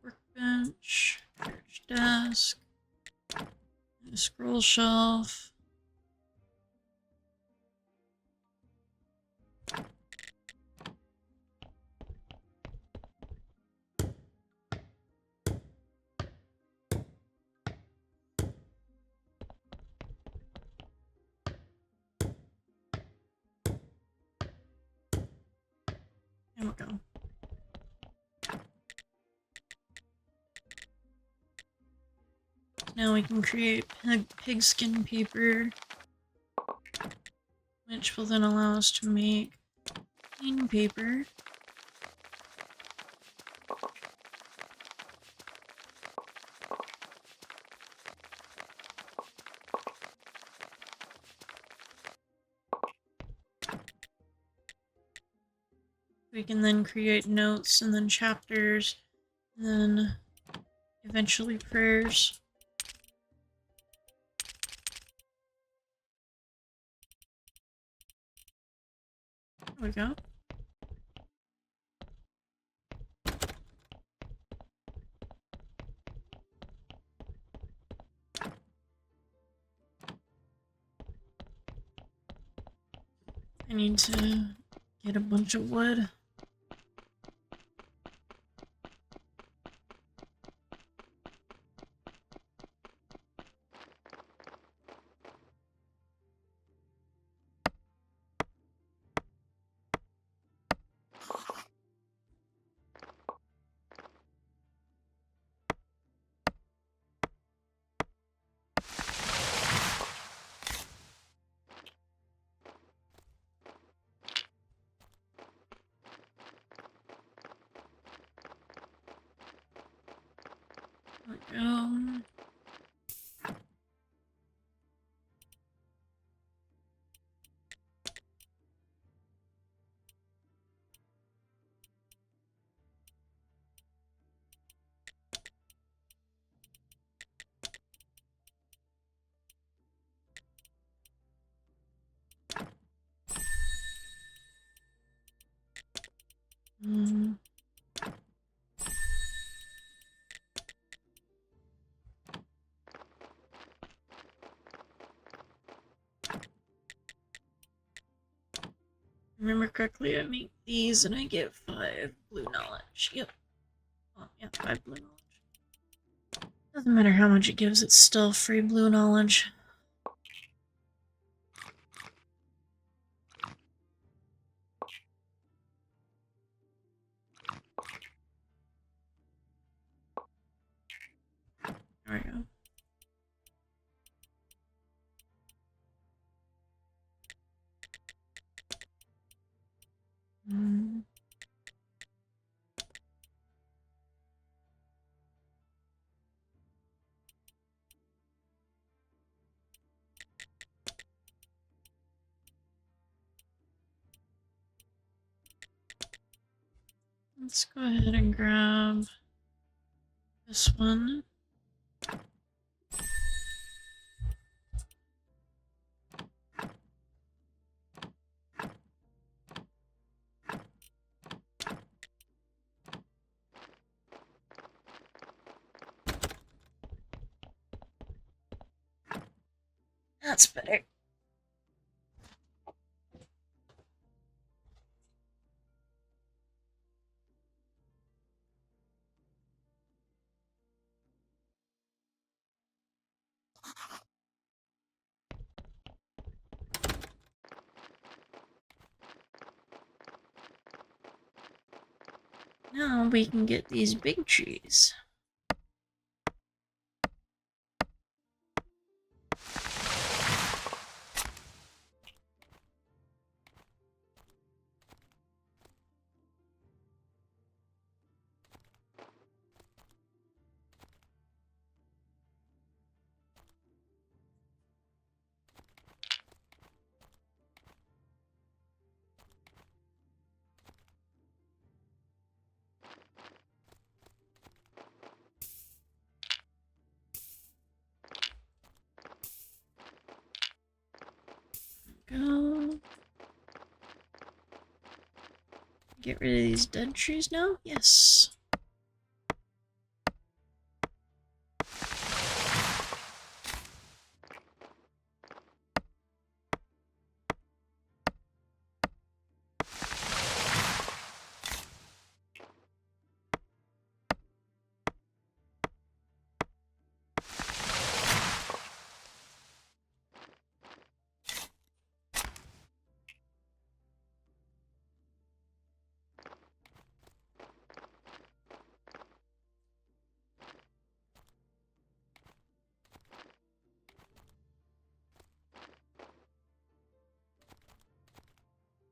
Workbench, storage desk, and a scroll shelf. There we go. Now we can create pigskin paper, which will then allow us to make clean paper. We can then create notes and then chapters, and then eventually prayers. There we go. I need to get a bunch of wood. There we go. Remember correctly, I make these and I get 5 blue knowledge. Yep. Yeah, 5 blue knowledge. Doesn't matter how much it gives, it's still free blue knowledge. There we go. Let's go ahead and grab this one. That's better. Now we can get these big trees. Go. Get rid of these dead trees now? Yes.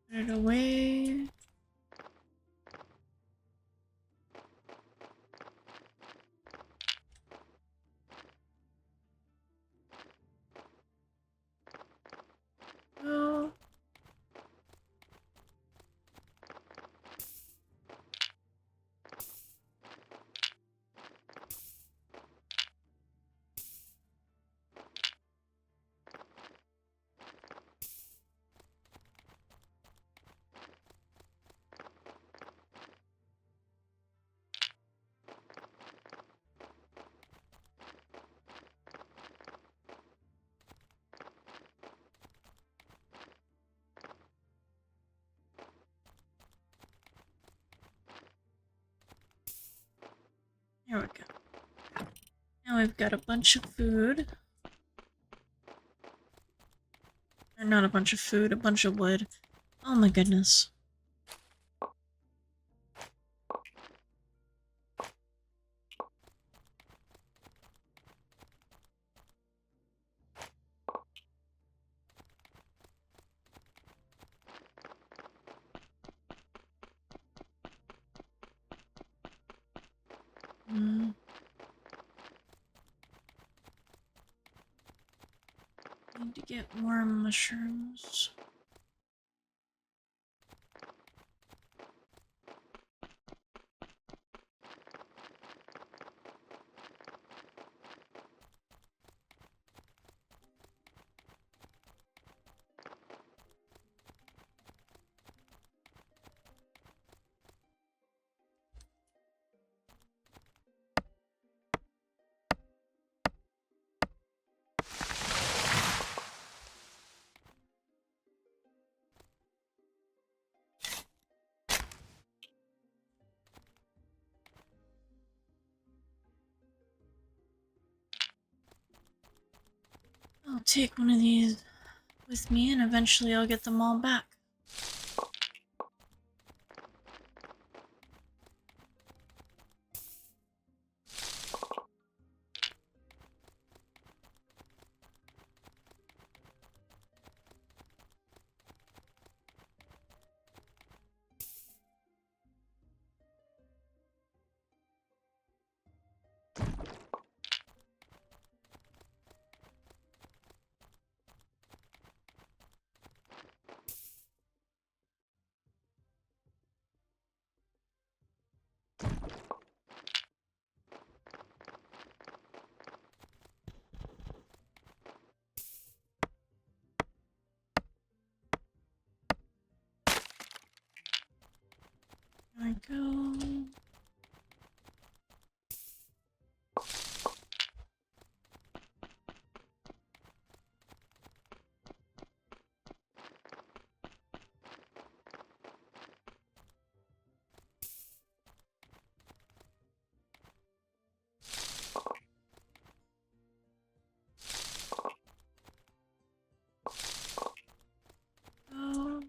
Put it away. Go. There we go. Now we've got a bunch of food. Or not a bunch of food, a bunch of wood. Oh my goodness. Need to get more mushrooms. take one of these with me and eventually I'll get them all back. There we go. Oh.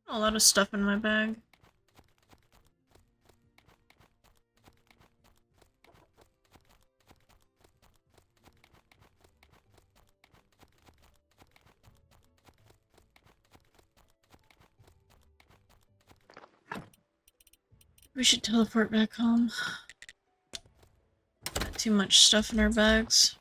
A lot of stuff in my bag. We should teleport back home. Got too much stuff in our bags.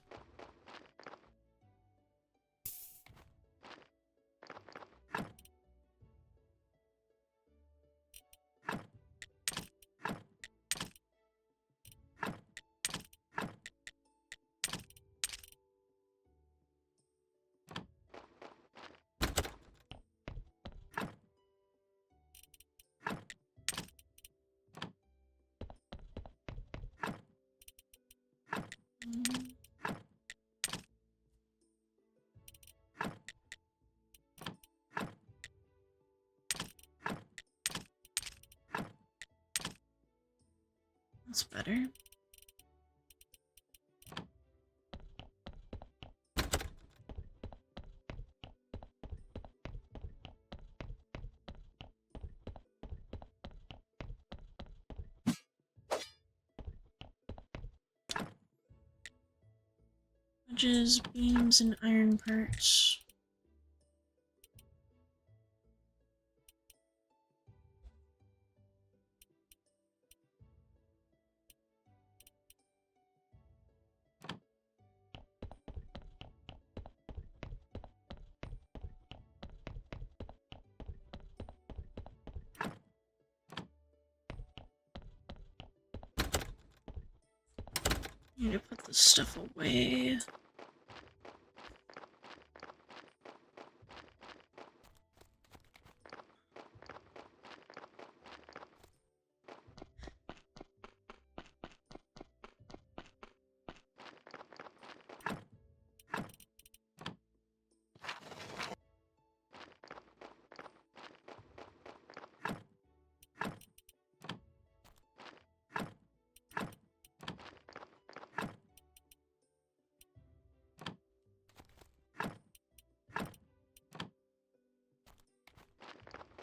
That's better. Wedges, beams, and iron parts. Need to put this stuff away.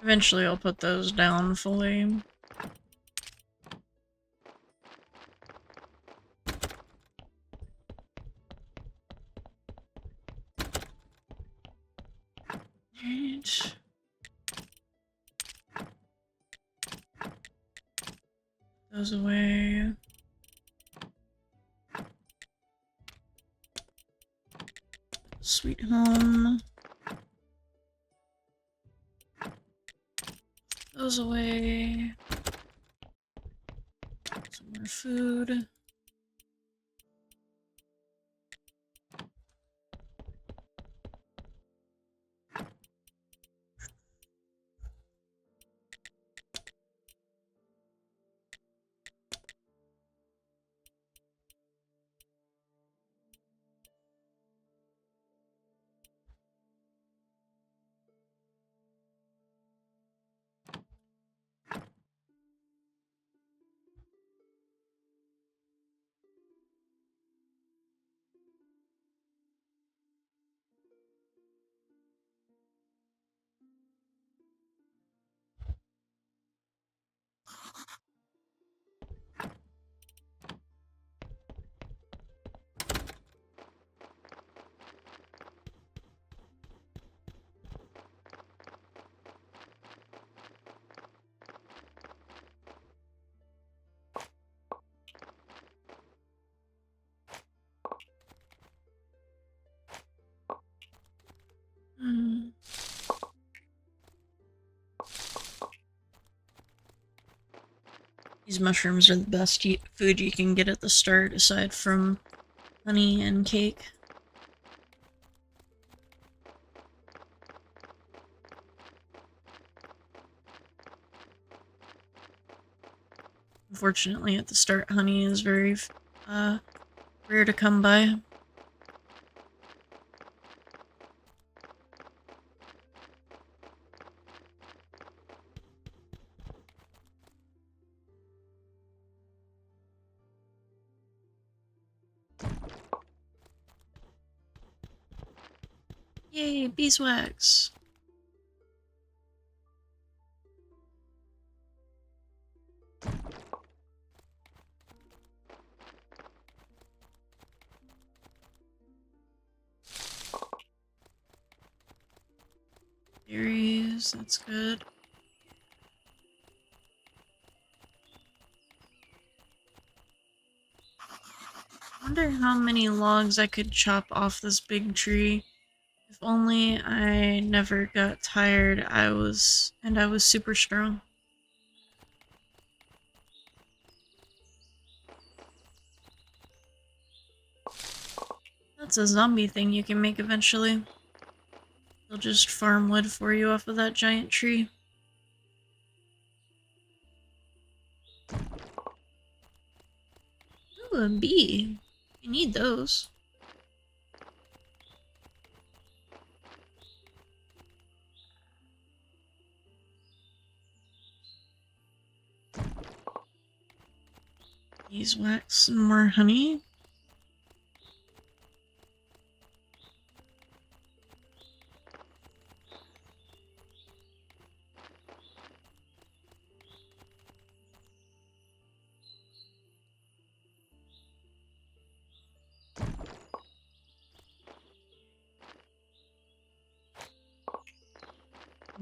Eventually I'll put those down fully. Right. Those away. Sweet home. Those away. Some more food. These mushrooms are the best food you can get at the start, aside from honey and cake. Unfortunately, at the start, honey is very rare to come by. Yay, beeswax! Berries, that's good. I wonder how many logs I could chop off this big tree. If only I never got tired, I was super strong. That's a zombie thing you can make eventually. They'll just farm wood for you off of that giant tree. Ooh, a bee. You need those. Beeswax and more honey.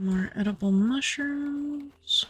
More edible mushrooms.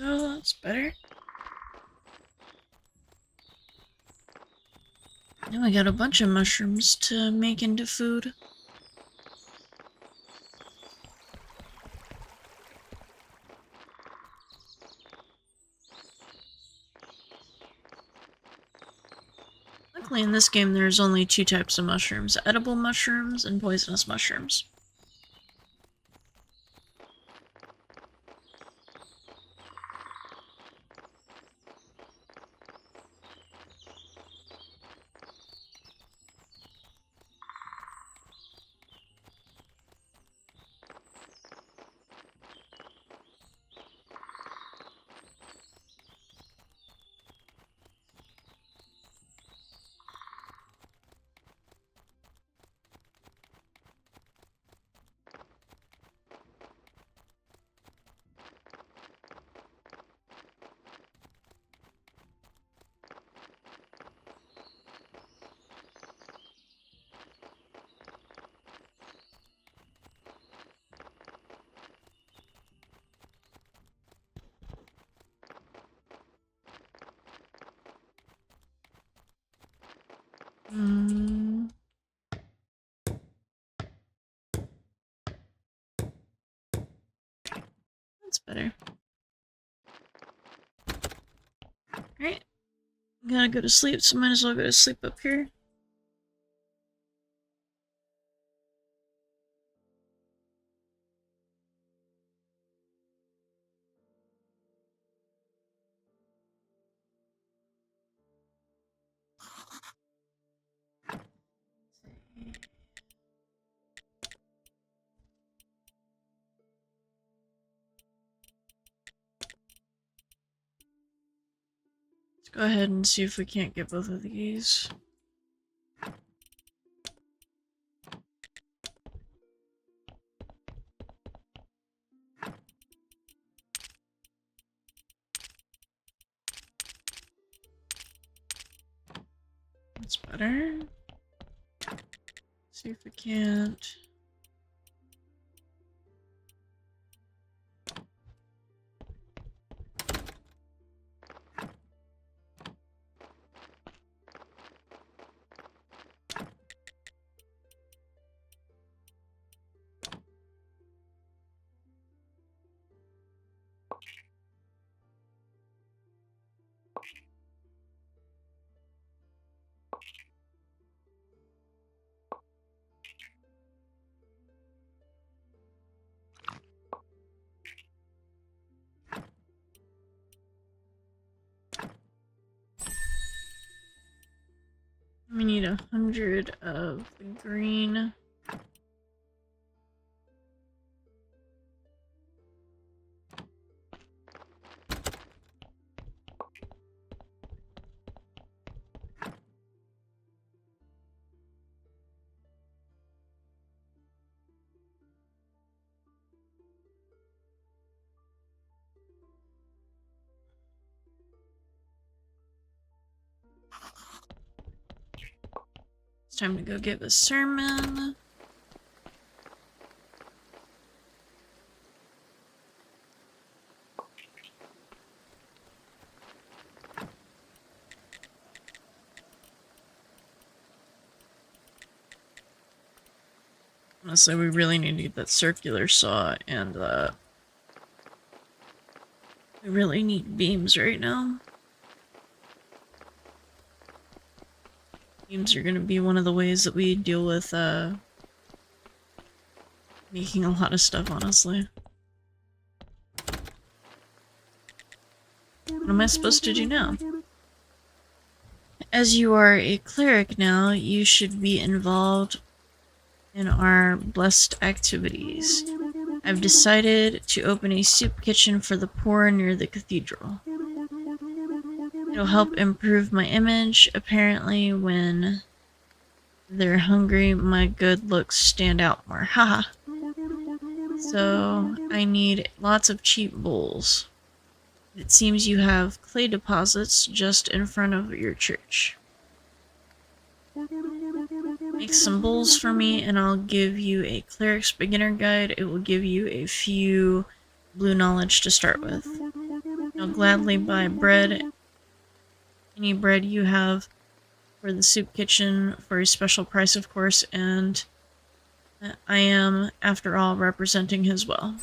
Oh, that's better. Now I got a bunch of mushrooms to make into food. Luckily in this game there's only two types of mushrooms, edible mushrooms and poisonous mushrooms. That's better. Alright. I'm gonna go to sleep, so might as well go to sleep up here. Let's go ahead and see if we can't get both of these. That's better. See if we can't. We need 100 of the green. It's time to go give a sermon. Honestly, we really need to get that circular saw, and we really need beams right now. Beams are gonna be one of the ways that we deal with making a lot of stuff, honestly. What am I supposed to do now? As you are a cleric now, you should be involved in our blessed activities. I've decided to open a soup kitchen for the poor near the cathedral. It'll help improve my image. Apparently, when they're hungry, my good looks stand out more. Haha. So, I need lots of cheap bowls. It seems you have clay deposits just in front of your church. Make some bowls for me and I'll give you a cleric's beginner guide. It will give you a few blue knowledge to start with. I'll gladly buy bread, any bread you have for the soup kitchen for a special price, of course, and I am, after all, representing his will.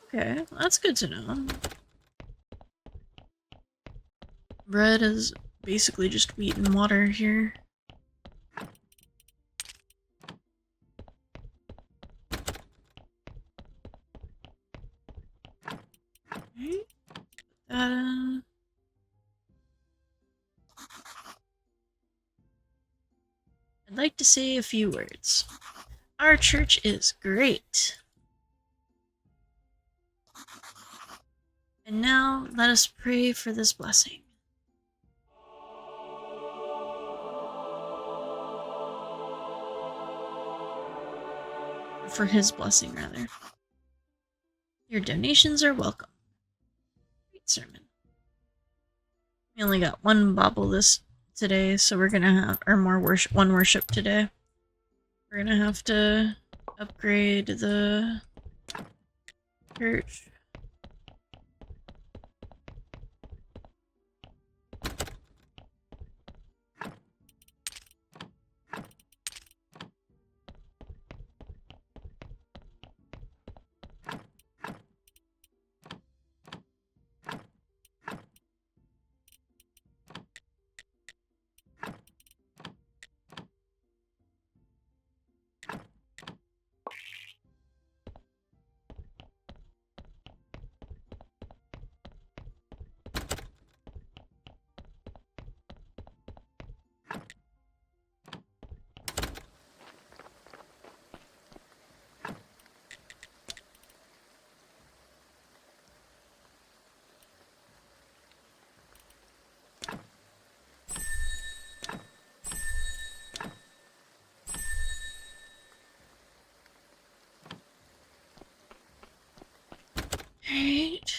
Okay, that's good to know. Bread is basically just wheat and water here. Okay. Put that in. I'd like to say a few words. Our church is great. And now, let us pray for this blessing. For his blessing, rather. Your donations are welcome. Great sermon. We only got one bauble today, so we're gonna have, or more worship, one worship today. We're gonna have to upgrade the church. Alright.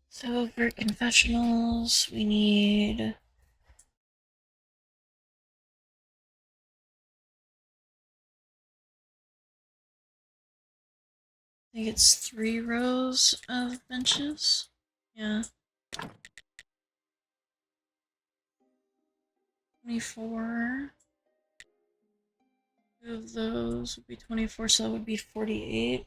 So for confessionals, we need... I think it's 3 rows of benches. Yeah. 24. 2 of those would be 24, so that would be 48.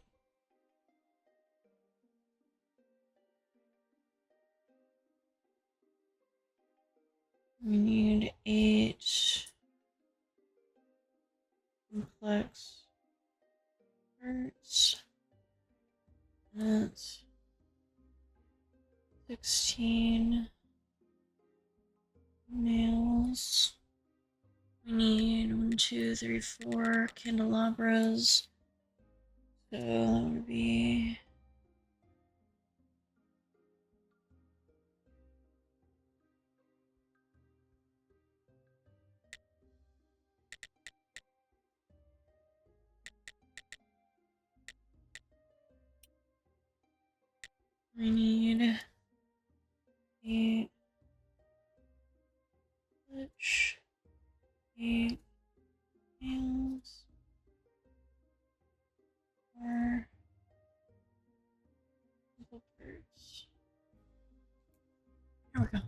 We need 8 complex parts. That's 16 nails. We need 1, 2, 3, 4 candelabras. So that would be... We need 8 which 8 nails. 4 simple parts. There we go.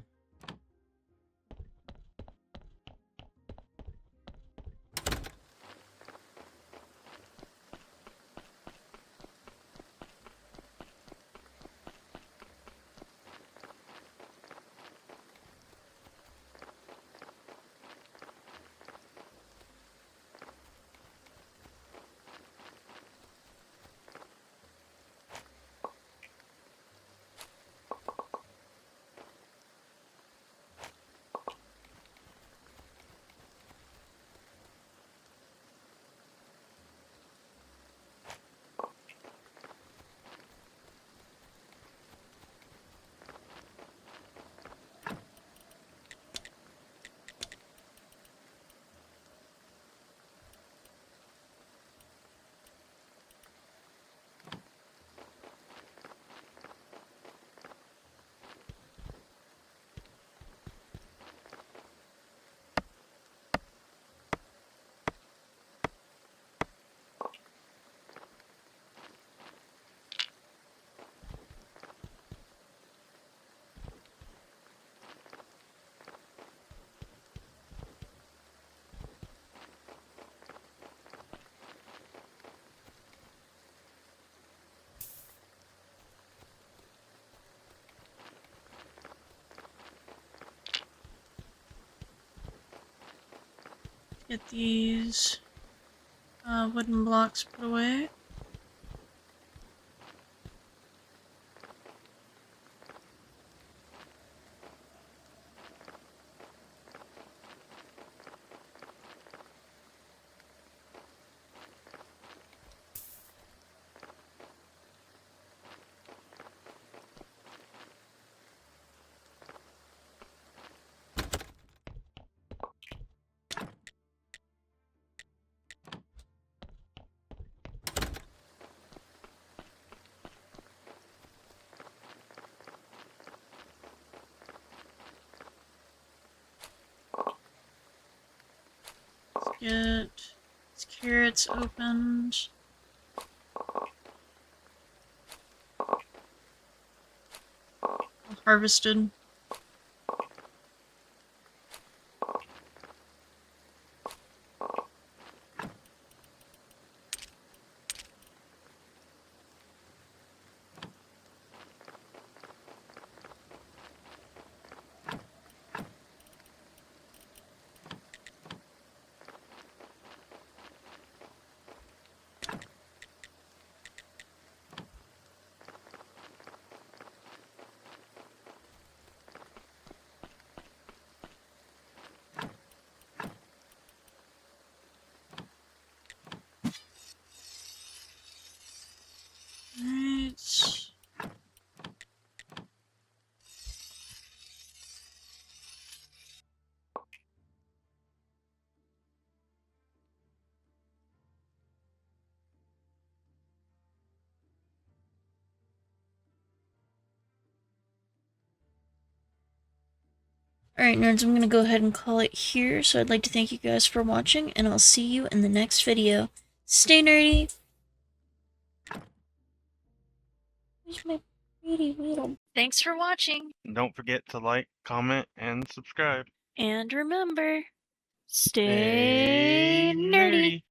Get these wooden blocks put away. Get these carrots opened. Harvested. Alright, nerds, I'm gonna go ahead and call it here. So I'd like to thank you guys for watching, and I'll see you in the next video. Stay nerdy! Where's my pretty little... Thanks for watching! Don't forget to like, comment, and subscribe. And remember, stay nerdy.